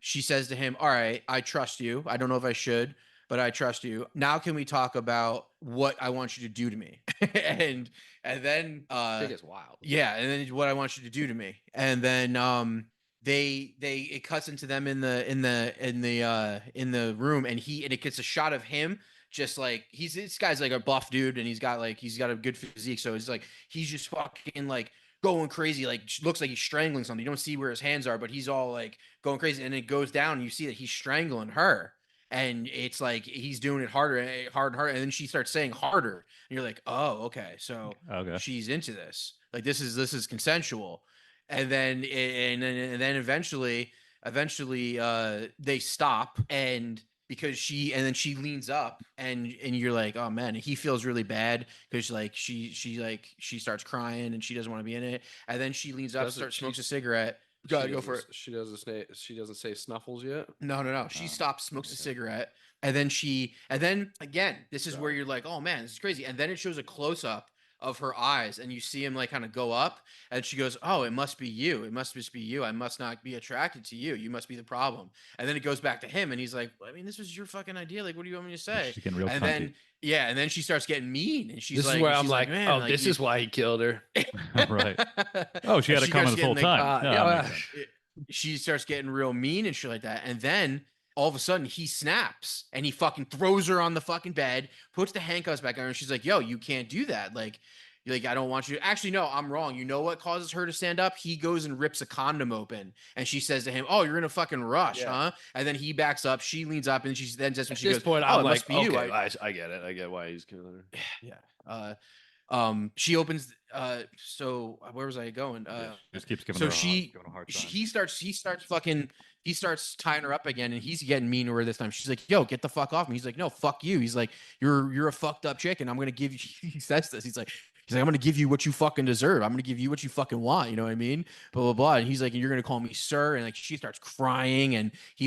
she says to him, all right, I trust you. I don't know if I should, but I trust you. Now can we talk about what I want you to do to me? and then I think it's wild. yeah, and then what I want you to do to me. And then it cuts into them in the room, and it gets a shot of him, just like this guy's like a buff dude, and he's got a good physique, so it's like he's just fucking like going crazy, like looks like he's strangling something. You don't see where his hands are, but he's all like going crazy, and it goes down and you see that he's strangling her, and it's like he's doing it harder and harder, and then she starts saying harder, and you're like, oh, okay, so she's into this, like this is consensual. And then eventually they stop, and because she leans up, and you're like, oh man, he feels really bad, because like she starts crying and she doesn't want to be in it, and then she leans up, smokes a cigarette. Go for it. She doesn't say snuffles yet. No. She stops, smokes a cigarette, and then again, this is where you're like, oh man, this is crazy. And then it shows a close up of her eyes, and you see him like kind of go up, and she goes, oh, it must be you. It must just be you. I must not be attracted to you. You must be the problem. And then it goes back to him, and he's like, I mean, this was your fucking idea. Like, what do you want me to say? She's getting real and cunty. then and then she starts getting mean, and she's This like, is where I'm like, man, oh, like, this is why he killed her. Right. Oh, she had And it coming starts this whole getting, like, time. yeah, that yeah. makes sense. she starts getting real mean and shit like that. And then all of a sudden he snaps, and he fucking throws her on the fucking bed, puts the handcuffs back on her, and she's like, yo, you can't do that. Like, I don't want you to. Actually, no, I'm wrong. You know what causes her to stand up? He goes and rips a condom open, and she says to him, oh, you're in a fucking rush, huh? And then he backs up, she leans up, and that's when she goes, point, oh, I'm it like, must be you. okay, I get it. I get why he's killing her. Yeah. She opens, so where was I going? Just keeps giving So her a hard time. he starts tying her up again, and he's getting mean to her this time. She's like, yo, get the fuck off me. He's like, no, fuck you. He's like, you're a fucked up chick, and I'm gonna give you he says this. He's like, I'm gonna give you what you fucking deserve. I'm gonna give you what you fucking want. You know what I mean? Blah blah blah. And he's like, and you're gonna call me sir. And like she starts crying, and he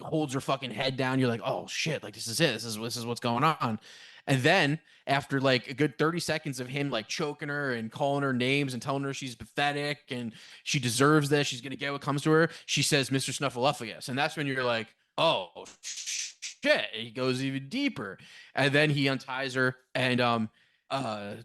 holds her fucking head down. You're like, oh shit, like this is it. This is what's going on. And then after like a good 30 seconds of him like choking her and calling her names and telling her she's pathetic and she deserves this, she's gonna get what comes to her, she says, Mr. Snuffleupagus. And that's when you're like, oh shit. He goes even deeper. And then he unties her, and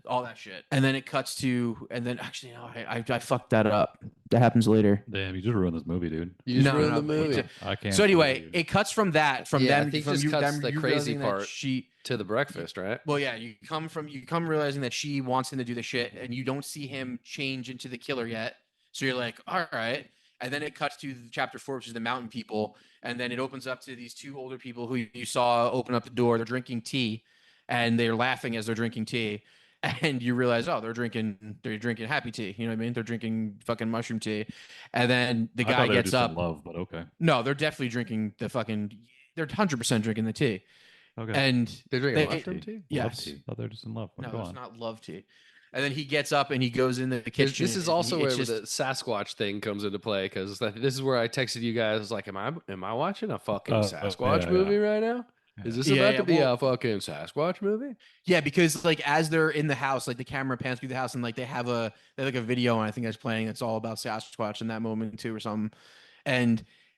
all that shit, and then it cuts to, and then actually no, I fucked that up. That happens later. Damn, you just ruined this movie, dude. You just ruined the movie. I can't. So anyway, believe you. it cuts from that, from Yeah, I them, think from just you, cuts them, the you crazy realizing that part. she, To the breakfast, right? well, yeah, you come realizing that she wants him to do the shit, and you don't see him change into the killer yet. So you're like, all right. And then it cuts to chapter 4, which is the mountain people, and then it opens up to these two older people who you saw open up the door. They're drinking tea, and they're laughing as they're drinking tea. And you realize, oh, they're drinking happy tea. You know what I mean? They're drinking fucking mushroom tea. And then the I guy thought they were gets just in up. love, but okay. No, they're definitely drinking they're 100% drinking the tea. Okay. And They're drinking They- mushroom tea? Love yes. tea. Thought they were just in love. No, Go it's on. not love tea. And then he gets up and he goes in the kitchen. This is and also it's where just- the Sasquatch thing comes into play, because this is where I texted you guys. I was like, am I watching a fucking Sasquatch yeah. movie right now? Is this Yeah, about yeah, to be well- a fucking Sasquatch movie? Yeah, because like as they're in the house, like the camera pans through the house, and like they have a video, and I think that's playing. It's all about Sasquatch in that moment too, or something.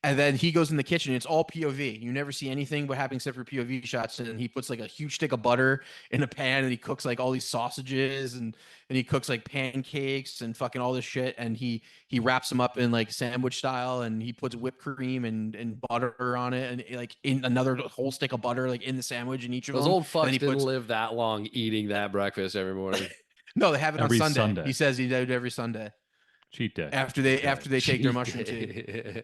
And then he goes in the kitchen. It's all POV. You never see anything but happening except for POV shots. And he puts like a huge stick of butter in a pan, and he cooks like all these sausages, and he cooks like pancakes and fucking all this shit. And he wraps them up in like sandwich style, and he puts whipped cream and butter on it, and like in another whole stick of butter like in the sandwich in each of Those them. old And then fucks he didn't puts- live that long eating that breakfast every morning. No, they have it Every on Sunday. Sunday. He says he did it every Sunday Cheat day. after they take their mushroom tea.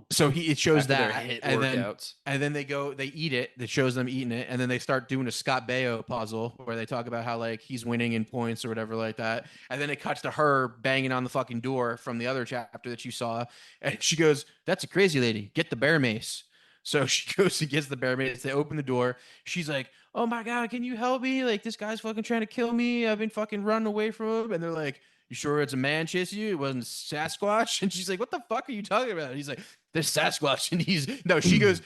So it shows After their that, hit and then workouts. they eat it. That shows them eating it, and then they start doing a Scott Baio puzzle where they talk about how like he's winning in points or whatever like that. And then it cuts to her banging on the fucking door from the other chapter that you saw, and she goes, "That's a crazy lady. Get the bear mace." So she goes and gets the bear mace. They open the door. She's like, "Oh my god, can you help me? Like this guy's fucking trying to kill me. I've been fucking running away from him." And they're like, "You sure it's a man chasing you? It wasn't Sasquatch?" And she's like, "What the fuck are you talking about?" And he's like, "There's Sasquatch in these." No, she goes,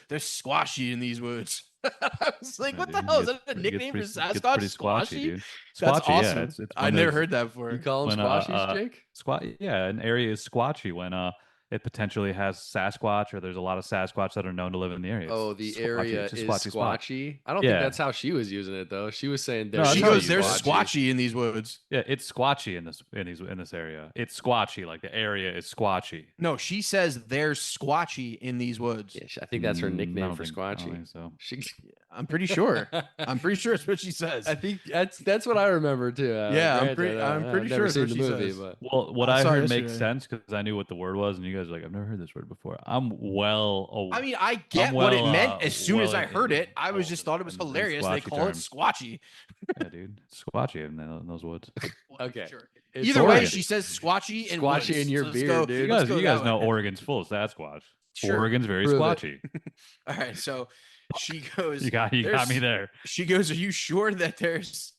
"There's squashy in these woods." I was like, Yeah, "What the dude, hell? Is gets that a pretty- gets nickname for pretty- Sasquatch? gets pretty squatchy, dude. That's Squatchy, awesome. yeah. It's I when never there's- heard that before. You call them when, squashies, Jake? Squat, yeah, an area is squatchy when it potentially has Sasquatch or there's a lot of Sasquatch that are known to live in the area. Oh, It's the squatchy, area it's a is squatchy spot. squatchy. I don't Yeah. think that's how she was using it though. She was saying No, there's that's She how goes, you "There's watch squatchy in these woods." Yeah, it's squatchy in this area. It's squatchy, like the area is squatchy. No, she says there's squatchy in these woods. Yeah, I think that's her I nickname don't for think- I don't squatchy. think so. She, I'm pretty sure. I'm pretty sure it's what she says. I think that's what I remember too. Yeah, I'm granted, pretty- I'm I've pretty never sure it's seen what the she movie, says. but Well, what I I saw it heard makes yesterday. sense because I knew what the word was, and you guys are like, I've never heard this word before. I'm well. I mean, I get what it well, meant as soon as well I heard it. I was involved just thought it was in hilarious. They squatchy call terms. it squatchy. Yeah, dude, squatchy in those woods. Okay. Sure. It's Either way, Oregon. she says squatchy and Squatchy woods. in your let's beard, go- dude. let's go You guys that know way. Oregon's full of Sasquatch. Sure. Oregon's very Prove it. squatchy. All right, so she goes. You got me "There's- there. She goes, "Are you sure that there's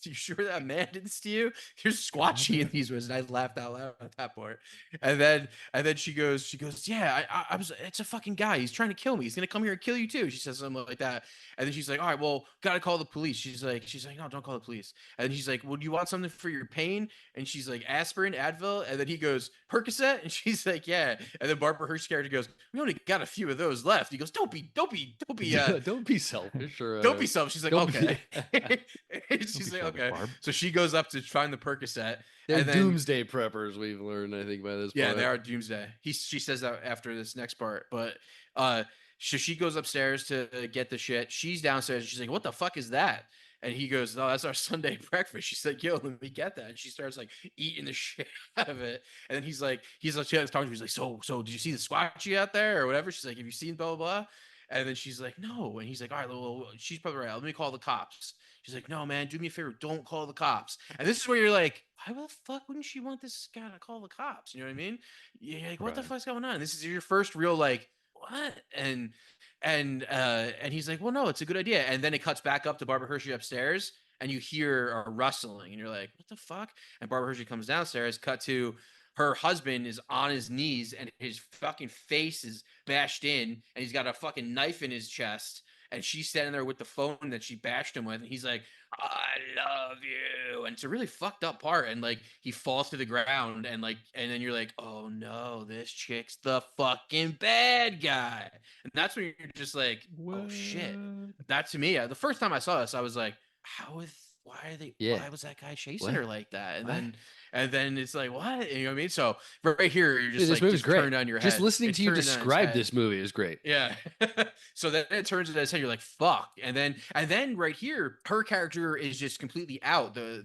you sure that man didn't steal you? There's squatchy in these woods." And I laughed out loud at that part. And then she goes, "Yeah, I was. It's a fucking guy. He's trying to kill me. He's gonna come here and kill you too." She says something like that. And then she's like, "All right, well, gotta call the police." She's like, "No, don't call the police." And he's like, "Well, do you want something for your pain?" And she's like, "Aspirin, Advil." And then he goes, "Percocet." And she's like, "Yeah." And then Barbara Hersh's character goes, "We only got a few of those left." He goes, Don't be don't be selfish or don't be selfish." She's like, don't be- "Okay." She's like, selfish, "Okay." Barb. So she goes up to find the Percocet. They're and then- doomsday preppers. We've learned, I think, by this Yeah, point. they are doomsday. She says that after this next part, but so she goes upstairs to get the shit. She's downstairs. And she's like, "What the fuck is that?" And he goes, "No, that's our Sunday breakfast." She's like, "Yo, let me get that." And she starts like eating the shit out of it. And then he's like, she was talking to me. He's like, so did you see the squatchy out there or whatever? She's like, "Have you seen blah, blah, blah?" And then she's like, "No." And he's like, "All right, well, she's probably right. Let me call the cops." She's like, "No, man, do me a favor. Don't call the cops." And this is where you're like, why the fuck wouldn't she want this guy to call the cops? You know what I mean? You're like, what the Right. fuck's going on? This is your first real like, what? And he's like, "Well, no, it's a good idea." And then it cuts back up to Barbara Hershey upstairs, and you hear a rustling, and you're like, "What the fuck?" And Barbara Hershey comes downstairs. Cut to her husband is on his knees, and his fucking face is bashed in, and he's got a fucking knife in his chest. And she's standing there with the phone that she bashed him with, and he's like, "I love you." And it's a really fucked up part. And like he falls to the ground, and then you're like, "Oh no, this chick's the fucking bad guy." And that's when you're just like, "Oh shit." That to me, the first time I saw this, I was like, Yeah. why was that guy chasing What? her like that? And What? then it's like, what? You know what I mean? So right here, you're Dude, just this like, movie's just great. turn on your head. Just listening It's to you turning on its describe head. this movie is great. Yeah. So then it turns into his head. You're like, fuck. And then right here, her character is just completely out. The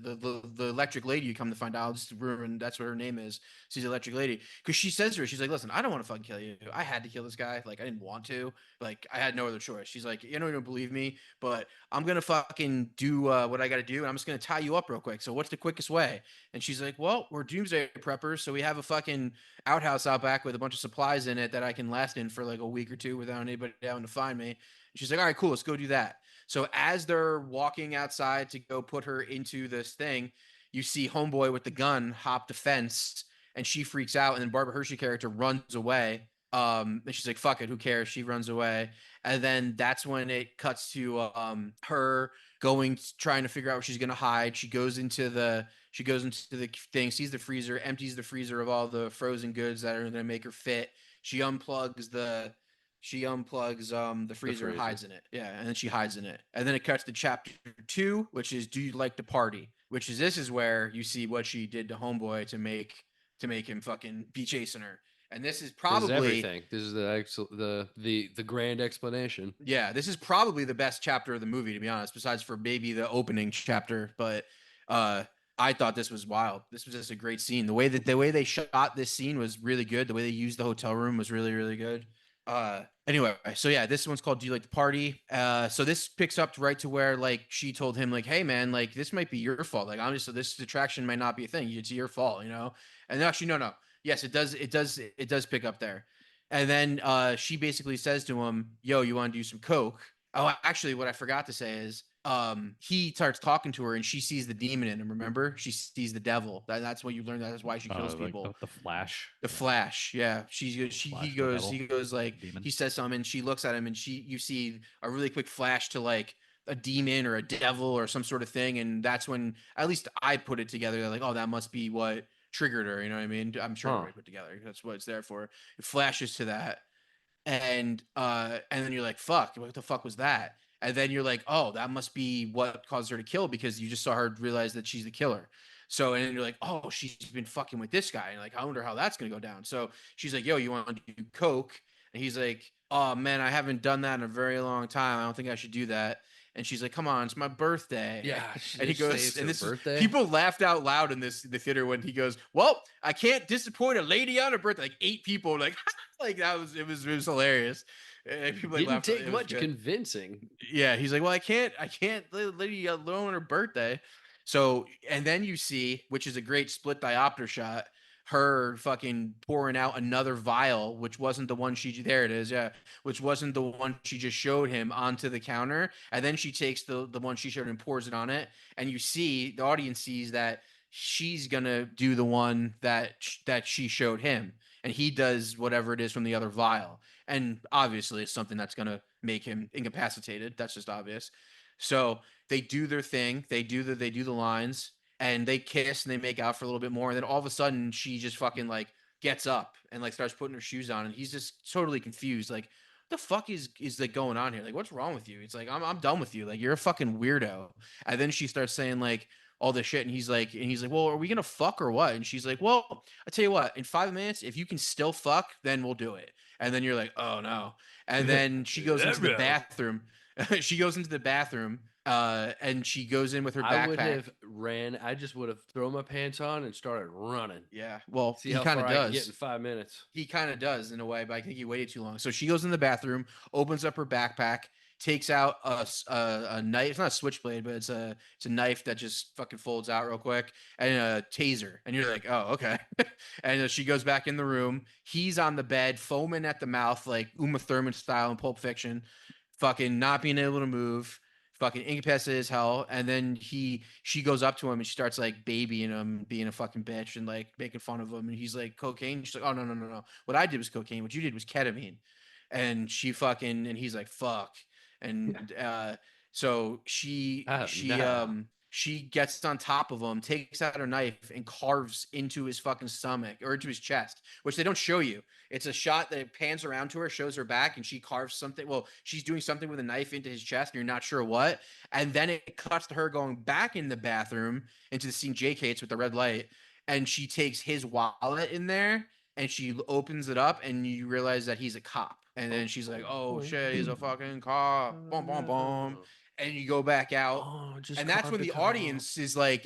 electric lady, you come to find out, just ruined. That's what her name is. She's the electric lady. Because she says to her, she's like, "Listen, I don't want to fucking kill you. I had to kill this guy. Like, I didn't want to. Like, I had no other choice." She's like, "You know, you don't believe me, but I'm gonna fucking do what I gotta do, and I'm just gonna tie you up real quick. So what's the quickest way?" And she's like, "Well, we're doomsday preppers, so we have a fucking outhouse out back with a bunch of supplies in it that I can last in for like a week or two without anybody having to find me." And she's like, "All right, cool, let's go do that." So as they're walking outside to go put her into this thing, you see Homeboy with the gun hop the fence, and she freaks out, and then Barbara Hershey character runs away. And she's like, "Fuck it, who cares?" She runs away, and then that's when it cuts to her trying to figure out where she's gonna hide. She goes into the thing, sees the freezer, empties the freezer of all the frozen goods that are gonna make her fit. She unplugs the freezer and freezer. hides in it. Yeah, and then she hides in it. And then it cuts to chapter 2, which is "Do you like to party?" This is where you see what she did to Homeboy to make him fucking be chasing her. And this is This is probably everything. This is the grand explanation. yeah, this is probably the best chapter of the movie, to be honest, besides for maybe the opening chapter. But I thought this was wild. This was just a great scene. The way they shot this scene was really good. The way they used the hotel room was really, really good. Anyway, so yeah, this one's called Do You Like to Party? So this picks up right to where like she told him, like, hey man, like this might be your fault. Like honestly, this attraction might not be a thing. It's your fault, you know? And actually, no. Yes, it does pick up there. And then she basically says to him, yo, you want to do some coke? Oh, actually, what I forgot to say is he starts talking to her and she sees the demon in him. Remember, she sees the devil. That's what you learn. That's why she kills Like people. the Flash. The Flash, yeah. He goes like Demon. he says something and she looks at him and you see a really quick flash to like a demon or a devil or some sort of thing, and that's when at least I put it together like, oh, that must be what triggered her, you know what I mean? I'm sure everybody put together. That's what it's there for. It flashes to that. And then you're like, fuck, what the fuck was that? And then you're like, oh, that must be what caused her to kill, because you just saw her realize that she's the killer. So, and then you're like, oh, she's been fucking with this guy. And like, I wonder how that's going to go down. So she's like, yo, you want to do coke? And he's like, oh man, I haven't done that in a very long time. I don't think I should do that. And she's like, come on, it's my birthday. Yeah. And he goes, and this birthday. is, people laughed out loud in the theater when he goes, well, I can't disappoint a lady on her birthday. Like 8 people, like, like it was hilarious. And people like Didn't laughed. take It was much good. convincing. Yeah, he's like, well, I can't let lady alone on her birthday. So, and then you see, which is a great split diopter shot, her fucking pouring out another vial, which wasn't the one there it is, yeah, which wasn't the one she just showed him, onto the counter. And then she takes the one she showed and pours it on it. And you see, the audience sees that she's gonna do the one that she showed him. And he does whatever it is from the other vial. And obviously it's something that's gonna make him incapacitated. That's just obvious. So they do their thing. They do the lines, and they kiss and they make out for a little bit more. And then all of a sudden she just fucking like gets up and like starts putting her shoes on, and he's just totally confused. Like, what the fuck is like going on here? Like, what's wrong with you? It's like, I'm done with you. Like, you're a fucking weirdo. And then she starts saying like all this shit, and he's like, well, are we gonna fuck or what? And she's like, well, I tell you what, in 5 minutes, if you can still fuck, then we'll do it. And then you're like, oh no. And then she goes into the bathroom. She goes into the bathroom, and she goes in with her backpack. I would have ran. I just would have thrown my pants on and started running. Yeah, well, See he how kind far of I can get does. in 5 minutes. He kind of does in a way, but I think he waited too long. So she goes in the bathroom, opens up her backpack, takes out a knife. It's not a switchblade, but it's a knife that just fucking folds out real quick, and a taser. And you're like, oh, okay. And she goes back in the room. He's on the bed, foaming at the mouth, like Uma Thurman style in Pulp Fiction, fucking not being able to move, fucking incapacitated as hell. And then she goes up to him and she starts like babying him, being a fucking bitch and like making fun of him. And he's like, cocaine? She's like, oh no. What I did was cocaine. What you did was ketamine. And he's like, fuck. And so she gets on top of him, takes out her knife and carves into his fucking stomach or into his chest, which they don't show you. It's a shot that pans around to her, shows her back, and she carves something. Well, she's doing something with a knife into his chest, and you're not sure what. And then it cuts to her going back in the bathroom into the scene Jake hates with the red light, and she takes his wallet in there and she opens it up, and you realize that he's a cop. And then she's like, "Oh shit, he's a fucking cop!" Boom, boom, boom. And you go back out, and that's when the audience is like,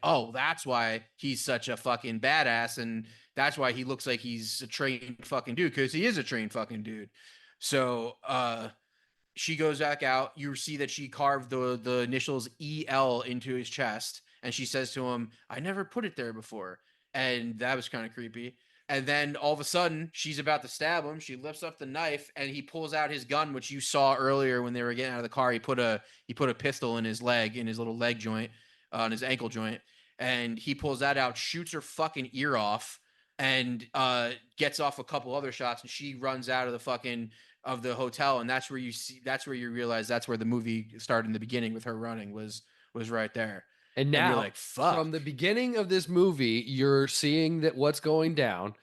oh, that's why he's such a fucking badass, and that's why he looks like he's a trained fucking dude, because he is a trained fucking dude. So she goes back out. You see that she carved the initials EL into his chest, and she says to him, "I never put it there before," and that was kind of creepy. And then all of a sudden, she's about to stab him. She lifts up the knife, and he pulls out his gun, which you saw earlier when they were getting out of the car. He put a pistol in his leg, in his little leg joint, on his ankle joint, and he pulls that out, shoots her fucking ear off, and gets off a couple other shots. And she runs out of the hotel, and that's where you realize that's where the movie started in the beginning with her running was right there. And now, you're like, fuck. From the beginning of this movie, you're seeing that what's going down,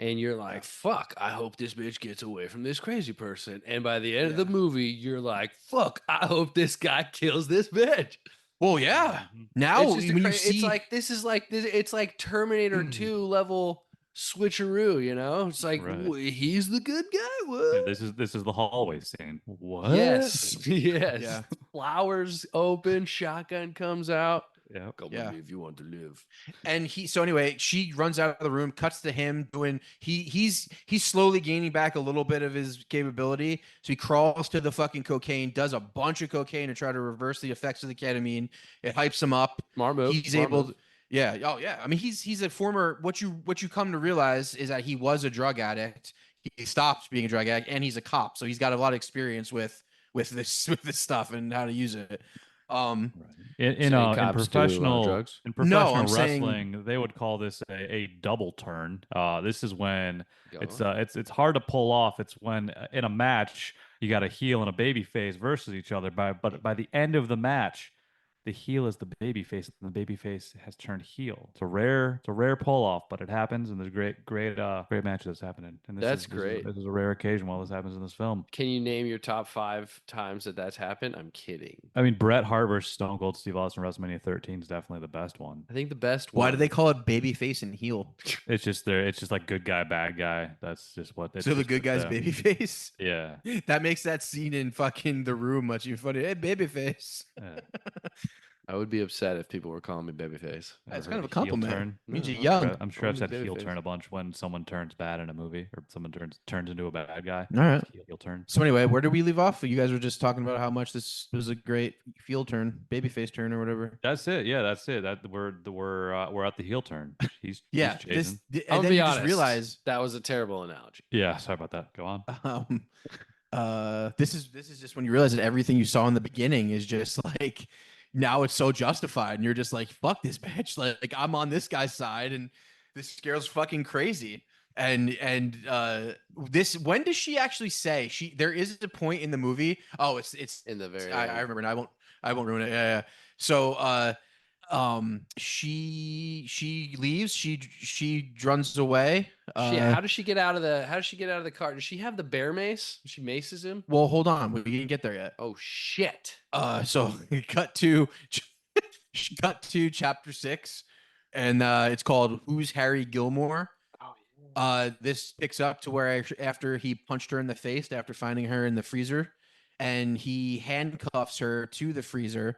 and you're like, fuck, I hope this bitch gets away from this crazy person. And by the end of the movie, you're like, fuck, I hope this guy kills this bitch. Well, yeah. Now it's, just when you see, it's like Terminator 2 level switcheroo, you know? It's like, he's the good guy. What? Yeah, this is the hallway scene. What? Yes. Yeah. Flowers open, shotgun comes out. Yeah. Come Yeah. with me if you want to live. And so anyway, she runs out of the room, cuts to him doing he's slowly gaining back a little bit of his capability. So he crawls to the fucking cocaine, does a bunch of cocaine to try to reverse the effects of the ketamine. It hypes him up. Smart move. He's smart able move. yeah. Oh yeah. I mean, he's a former what you come to realize is that he was a drug addict. He stopped being a drug addict and he's a cop. So he's got a lot of experience with this stuff and how to use it. In Saying cops do, drugs? I'm saying- wrestling, they would call this a double turn. This is when Go it's on. it's hard to pull off. It's when in a match you got a heel and a baby face versus each other. But by the end of the match, the heel is the baby face, and the baby face has turned heel. It's a rare pull off, but it happens, and there's great matches that's happening. And That's great. This is a rare occasion while this happens in this film. Can you name your top 5 times that that's happened? I'm kidding. I mean, Bret Hart versus Stone Cold Steve Austin WrestleMania 13 is definitely the best one. I think the best Why one. do they call it baby face and heel? It's just like good guy, bad guy. That's just what. So the good guy's baby face. Yeah. That makes that scene in fucking The Room much even funny. Hey, baby face. Yeah. I would be upset if people were calling me babyface. That's Or kind of a heel compliment. turn. Means you're No, young. I'm sure I've said Only heel babyface. turn a bunch when someone turns bad in a movie or someone turns into a bad guy. All right. Heel turn. So anyway, where did we leave off? You guys were just talking about how much this was a great field turn, baby face turn, or whatever. That's it. Yeah, that's it. We're at the heel turn. He's Yeah. he's chasing. I'm And gonna then be you honest. just realize that was a terrible analogy. Yeah, sorry about that. Go on. this is just when you realize that everything you saw in the beginning is just like now it's so justified and you're just like fuck this bitch, like I'm on this guy's side and this girl's fucking crazy. And this, when does she actually say there is a point in the movie, it's In the very I remember, and I won't ruin it. Yeah. So she leaves, she runs away. how does she get out of the car? Does she have the bear mace? She maces him. Well, hold on, we didn't get there yet. Oh shit! So cut to chapter 6, and it's called Who's Harry Gilmore. This picks up to where after he punched her in the face after finding her in the freezer, and he handcuffs her to the freezer,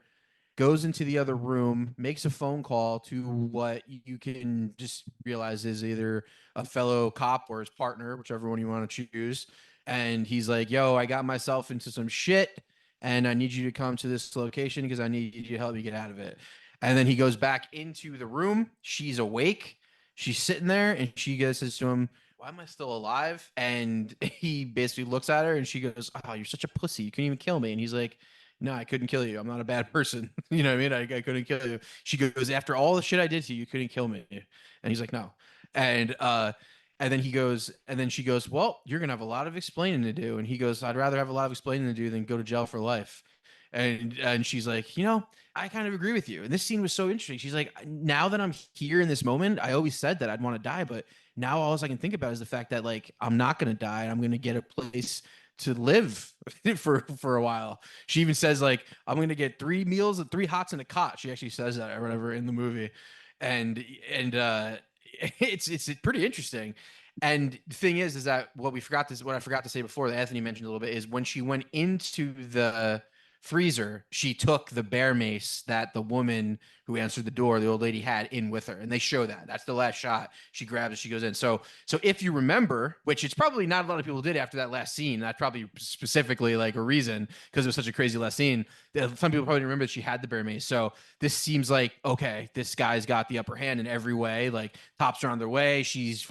goes into the other room, makes a phone call to what you can just realize is either a fellow cop or his partner, whichever one you want to choose. And he's like, yo, I got myself into some shit and I need you to come to this location because I need you to help me get out of it. And then he goes back into the room. She's awake. She's sitting there and she says to him, why am I still alive? And he basically looks at her and she goes, oh, you're such a pussy. You couldn't even kill me. And he's like, no, I couldn't kill you. I'm not a bad person. You know what I mean? I couldn't kill you. She goes, after all the shit I did to you, you couldn't kill me. And he's like, no. And then she goes, well, you're going to have a lot of explaining to do. And he goes, I'd rather have a lot of explaining to do than go to jail for life. And she's like, I kind of agree with you. And this scene was so interesting. She's like, now that I'm here in this moment, I always said that I'd want to die, but now all I can think about is the fact that like I'm not going to die. And I'm going to get a place to live for a while. She even says like, I'm going to get 3 meals and 3 hots in a cot. She actually says that or whatever in the movie. And it's pretty interesting. And the thing is that what I forgot to say before that Anthony mentioned a little bit is when she went into the freezer, she took the bear mace that the woman who answered the door, the old lady, had in with her, and they show that's the last shot. She grabs it, she goes in. So if you remember, which it's probably not a lot of people did after that last scene, that's probably specifically like a reason because it was such a crazy last scene. Some people probably remember that she had the bear mace. So this seems like, okay, this guy's got the upper hand in every way. Like cops are on their way. She's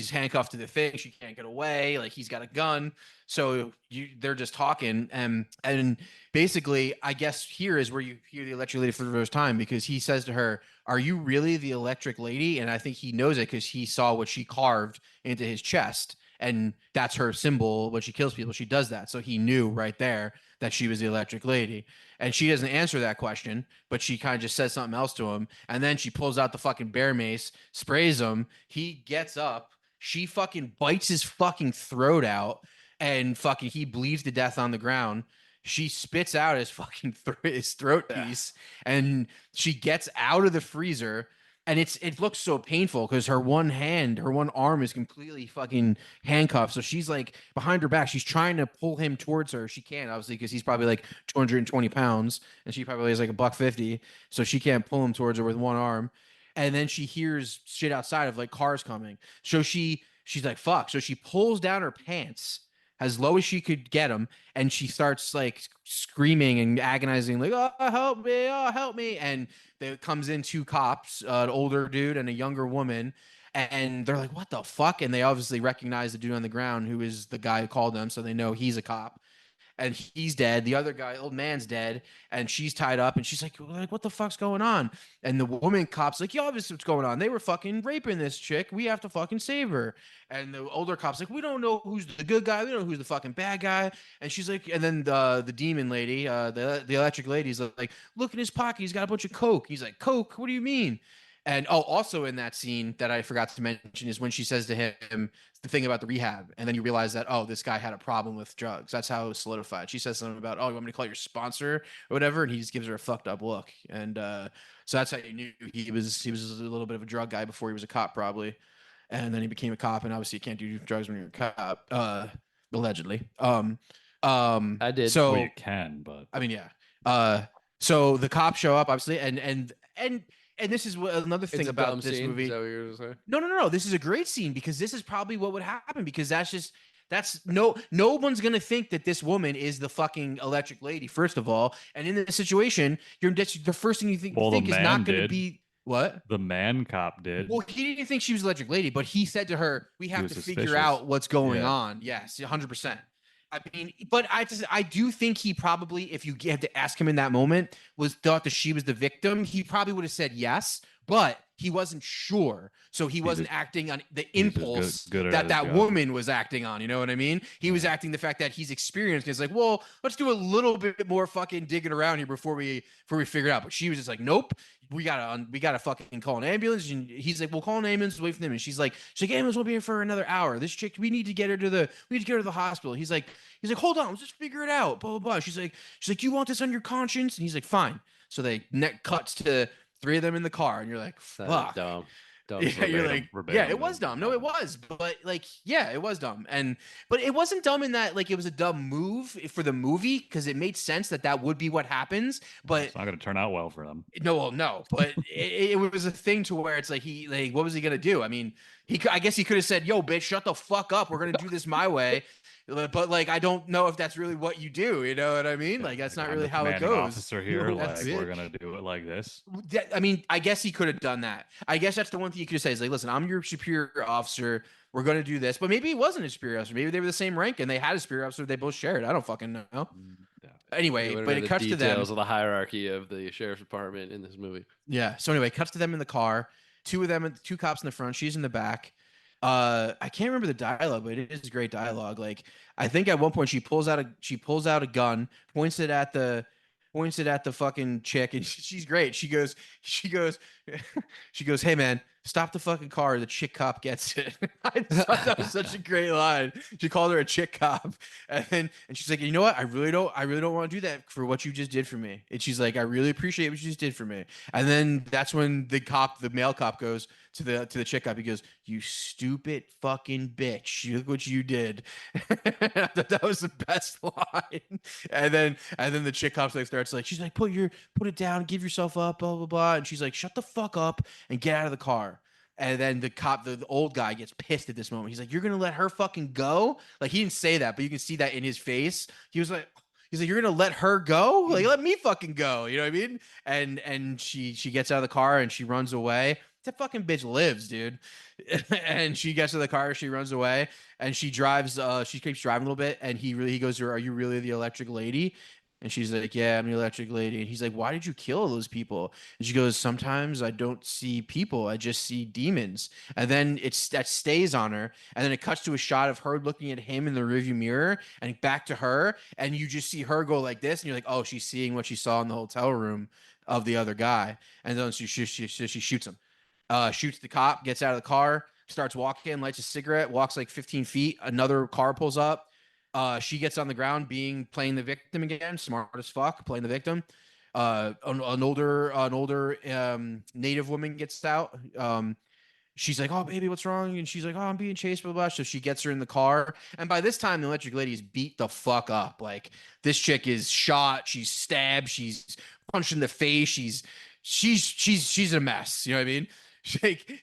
handcuffed to the thing. She can't get away. Like he's got a gun. So they're just talking. And basically, I guess here is where you hear the electric lady for the first time, because he says to her, are you really the electric lady? And I think he knows it because he saw what she carved into his chest. And that's her symbol. When she kills people, she does that. So he knew right there that she was the electric lady. And she doesn't answer that question, but she kind of just says something else to him. And then she pulls out the fucking bear mace, sprays him. He gets up. She fucking bites his fucking throat out, and fucking he bleeds to death on the ground. She spits out his fucking his throat piece, and she gets out of the freezer. and it looks so painful because her one arm is completely fucking handcuffed. So she's like behind her back. She's trying to pull him towards her. She can't, obviously, because he's probably like 220 pounds and she probably is like $150. So she can't pull him towards her with one arm. And then she hears shit outside of like cars coming. So she's like, fuck. So she pulls down her pants as low as she could get them, and she starts like screaming and agonizing, like, "Oh, help me! Oh, help me!" And there comes in two cops, an older dude and a younger woman, and they're like, "What the fuck?" And they obviously recognize the dude on the ground, who is the guy who called them, so they know he's a cop. And he's dead. The other guy, old man's dead, and she's tied up. And she's like, "What the fuck's going on?" And the woman cop's like, "Yeah, obviously what's going on. They were fucking raping this chick. We have to fucking save her." And the older cop's like, "We don't know who's the good guy. We don't know who's the fucking bad guy." And she's like, and then the demon lady, the electric lady's like, "Look in his pocket. He's got a bunch of coke." He's like, "Coke? What do you mean?" And also in that scene that I forgot to mention is when she says to him the thing about the rehab, and then you realize that, oh, this guy had a problem with drugs. That's how it was solidified. She says something about, "Oh, you want me to call your sponsor or whatever?" And he just gives her a fucked up look. And so that's how you knew he was a little bit of a drug guy before he was a cop, probably. And then he became a cop, and obviously you can't do drugs when you're a cop, allegedly. I did. So Well, you can, but I mean, yeah. So the cops show up, obviously, and this is another thing It's a about dumb this scene. movie. Is that what you were gonna say? No. This is a great scene because this is probably what would happen, because that's no one's gonna think that this woman is the fucking electric lady, first of all. And in this situation, the first thing you think, Well, the is man not gonna did. be what? the man cop did. Well, he didn't think she was electric lady, but he said to her, "We have was to figure suspicious. out what's going Yeah. on." Yes, 100%. I mean, but I do think he probably, if you had to ask him in that moment, was thought that she was the victim. He probably would have said yes, but he wasn't sure, so he wasn't acting on the he's just impulse good at that his that job. woman was acting on. You know what I mean? He was acting the fact that he's experienced. He's like, well, let's do a little bit more fucking digging around here before we figure it out. But she was just like, nope. We gotta fucking call an ambulance. And he's like, "We'll call an ambulance, wait for them." And she's like, "Ambulance won't be here for another hour. This chick, we need to get her to the hospital." He's like, "Hold on, let's just figure it out." Blah blah blah. She's like, "You want this on your conscience?" And he's like, "Fine." So they neck cuts to three of them in the car, and you're like, That is "Fuck." dumb. Dumb. Yeah, you're Verbatim, like, verbatim, yeah, it was verbatim. dumb. No, it was, but like, yeah, it was dumb, but it wasn't dumb in that like it was a dumb move for the movie because it made sense that would be what happens. But It's not going to turn out well for them. no, but it was a thing to where it's like what was he gonna do? I mean, I guess he could have said, "Yo, bitch, shut the fuck up. We're gonna do this my way." But like, I don't know if that's really what you do. You know what I mean? Like, that's not I'm really the how it commanding goes. Officer here, That's like we're it. gonna do it like this. I mean, I guess he could have done that. I guess that's the one thing you could say is like, "Listen, I'm your superior officer. We're going to do this." But maybe he wasn't a superior officer. Maybe they were the same rank and they had a superior officer they both shared. I don't fucking know. Yeah. Anyway, We wouldn't but know it the cuts to them. details of the hierarchy of the sheriff's department in this movie. Yeah. So anyway, cuts to them in the car. Two cops in the front. She's in the back. I can't remember the dialogue, but it is great dialogue. Like, I think at one point she pulls out a gun, points it at the fucking chick, and she's great. She goes, "Hey man, stop the fucking car." The chick cop gets it. I thought that was such a great line. She called her a chick cop, and she's like, "You know what? I really don't want to do that for what you just did for me." And she's like, "I really appreciate what you just did for me." And then that's when the male cop goes to the chick cop. He goes, "You stupid fucking bitch! Look what you did." I thought that was the best line. And then the chick cop like starts like, she's like, put it down, give yourself up, blah blah blah. And she's like, "Shut the fuck up and get out of the car." And then the cop, the old guy, gets pissed at this moment. He's like, "You're gonna let her fucking go?" Like, he didn't say that, but you can see that in his face. He's like, "You're gonna let her go? Like, let me fucking go." You know what I mean? And she gets out of the car and she runs away. That fucking bitch lives, dude. And she gets to the car, she runs away, and she drives. She keeps driving a little bit, and he goes to her, "Are you really the electric lady?" And she's like, "Yeah, I'm the electric lady." And he's like, "Why did you kill all those people?" And she goes, "Sometimes I don't see people, I just see demons." And then that stays on her, and then it cuts to a shot of her looking at him in the rearview mirror, and back to her, and you just see her go like this, and you're like, "Oh, she's seeing what she saw in the hotel room of the other guy." And then she shoots him. Shoots the cop, gets out of the car, starts walking, lights a cigarette, walks like 15 feet. Another car pulls up. She gets on the ground, playing the victim again, smart as fuck, playing the victim. an older native woman gets out. She's like, "Oh, baby, what's wrong?" And she's like, "Oh, I'm being chased, blah, blah, blah." So she gets her in the car. And by this time, the electric lady's beat the fuck up. Like, this chick is shot. She's stabbed. She's punched in the face. She's a mess. You know what I mean?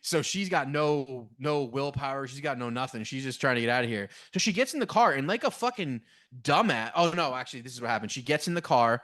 So she's got no willpower. She's got no nothing. She's just trying to get out of here. So she gets in the car and like a fucking dumbass. Oh, no, actually, this is what happened. She gets in the car.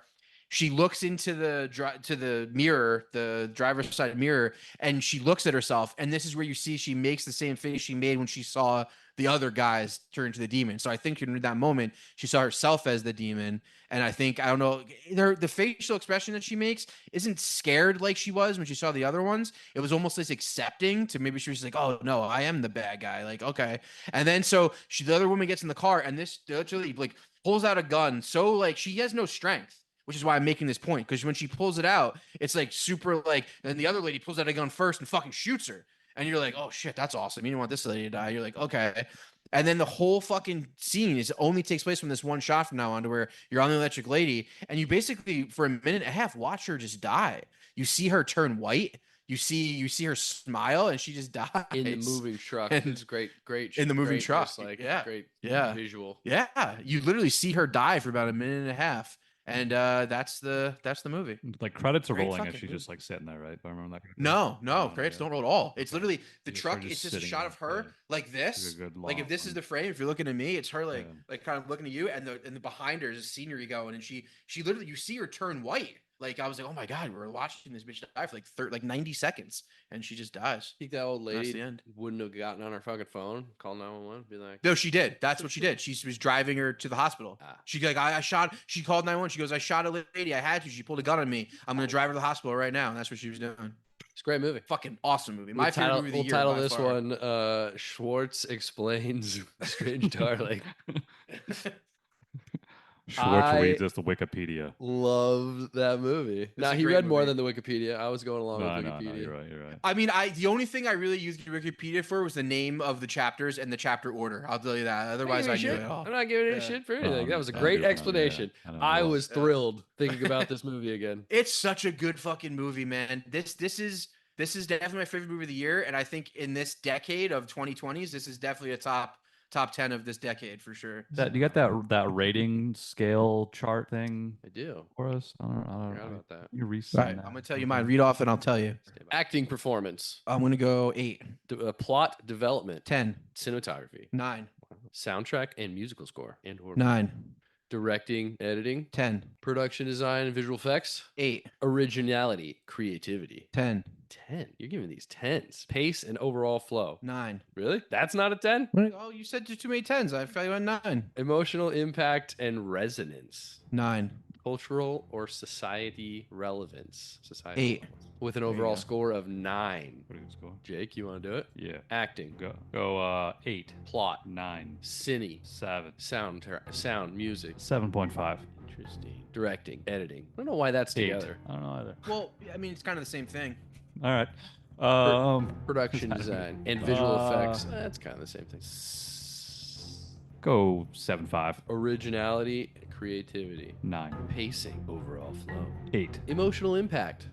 She looks into the mirror, the driver's side mirror, and she looks at herself. And this is where you see she makes the same face she made when she saw the other guys turn to the demon. So I think in that moment she saw herself as the demon. And I don't know, the facial expression that she makes isn't scared like she was when she saw the other ones. It was almost like accepting to maybe she was like, "Oh no, I am the bad guy." Like, okay. And then so the other woman gets in the car and this literally like pulls out a gun. So like she has no strength. Which is why I'm making this point, because when she pulls it out, it's like super like, and the other lady pulls out a gun first and fucking shoots her. And you're like, "Oh shit, that's awesome. You don't want this lady to die." You're like, okay. And then the whole fucking scene only takes place from this one shot from now on, to where you're on the electric lady and you basically for a minute and a half watch her just die. You see her turn white. You see her smile and she just dies In the moving truck. And- It's great. in the moving great, truck. just, like, Yeah. great Yeah. visual. Yeah, you literally see her die for about a minute and a half. And that's the movie. Like credits are Great rolling and fucking she's movie. just like sitting there, right? If I remember that. No, Oh, credits yeah. don't roll at all. It's literally the Just her truck. just It's just a sitting shot there, of her yeah. like this. a good Like if long this is one. the frame, if you're looking at me, it's her like Yeah. like kind of looking at you, and the behind her is scenery going, and she literally you see her turn white. Like I was like, "Oh my god, we're watching this bitch die for like 90 seconds, and she just dies." I think that old That's lady the end. wouldn't have gotten on her fucking phone, call 911, be like, No, she did. That's what she did. She was driving her to the hospital. Ah. She like I shot. She called 911. She goes, "I shot a lady. I had to. She pulled a gun on me. I'm gonna drive her to the hospital right now." And that's what she was doing. it's a great movie. Fucking awesome movie. My We'll favorite title, movie of the we'll year. title by this far. one Schwartz Explains Strange Darling. Schwartz I- reads us the Wikipedia. Loved that movie. Now a he great read more movie. than the Wikipedia. I was going along No, with no, Wikipedia. you're right. You're right. I mean, the only thing I really used Wikipedia for was the name of the chapters and the chapter order. I'll tell you that. Otherwise, I knew it all. I'm not giving any Yeah. shit for anything. That was a I great do, yeah, explanation. I know, I well, was thrilled thinking about this movie again. It's such a good fucking movie, man. This is definitely my favorite movie of the year, and I think in this decade of 2020s, this is definitely a top 10 of this decade for sure. That you got that rating scale chart thing I do. for us? I don't Forgot know. about that. You All resend right, that. I'm gonna tell you mine. Read off, and I'll tell you. Acting performance, I'm gonna go 8, plot development, 10, cinematography, 9, soundtrack and musical score, and or 9, directing, editing, 10, production design and visual effects, 8, originality, creativity. 10, 10. You're giving these 10s. Pace and overall flow. 9. Really? That's not a 10? Oh, you said too many 10s. I felt you went 9. Emotional impact and resonance. 9. Cultural or society relevance. Society 8. relevance. With an you overall go. score of 9. Pretty good score. Jake, you want to do it? Yeah. Acting, Go 8, plot, 9, cine, 7, sound, music. 7.5. Interesting. Directing, editing. I don't know why that's 8. together. I don't know either. Well, I mean, it's kind of the same thing. All right. Production design and visual effects. That's kind of the same thing. Go 7.5. Originality, creativity, 9. pacing, overall flow, 8. emotional impact.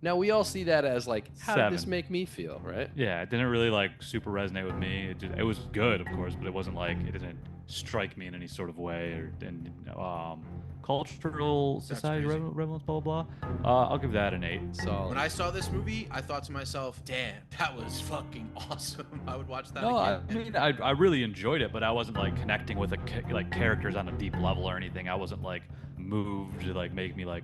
Now we all see that as like, how did this 7. make me feel, right? Yeah, it didn't really like super resonate with me. It was good, of course, but it wasn't like it didn't strike me in any sort of way. Or cultural society crazy. relevance, blah blah blah. I'll give that an 8. Solid. When I saw this movie, I thought to myself, "Damn, that was fucking awesome." I would watch that No, I again. mean I really enjoyed it, but I wasn't like connecting with like characters on a deep level or anything. I wasn't like moved to like make me like.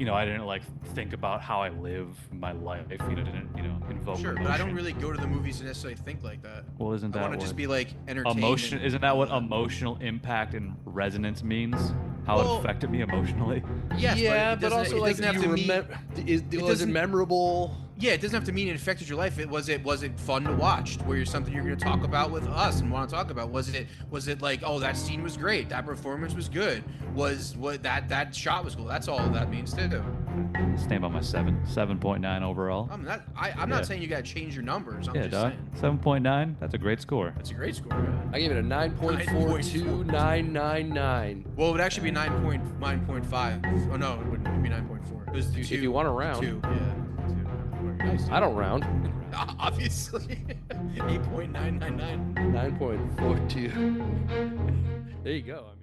I didn't like think about how I live my life. Didn't invoke. Sure, emotion. but I don't really go to the movies to necessarily think like that. Well, isn't I that want to what just be like entertained. emotion? and Isn't that what all that. emotional impact and resonance means? How Well, it affected me emotionally. Yes, yeah, but, but it also doesn't like, have do to you mean. remember? Was it doesn't- memorable? Yeah, it doesn't have to mean it affected your life. Was it fun to watch? Were you something you're going to talk about with us and want to talk about? Was it like, oh, that scene was great, that performance was good, was what that shot was cool? That's all that means too. Stand by my 7.9 overall. I'm not Yeah. not saying you got to change your numbers. I'm Yeah, just dog. saying 7.9. That's a great score. that's a great score. Man. I gave it a 9.42999. Well, it would actually be 9.5. Oh no, it wouldn't be 9.4. It was If you want to round. 2. Yeah. 2. Nice. I don't round. Obviously. 8.999. 9.42. There you go. I mean.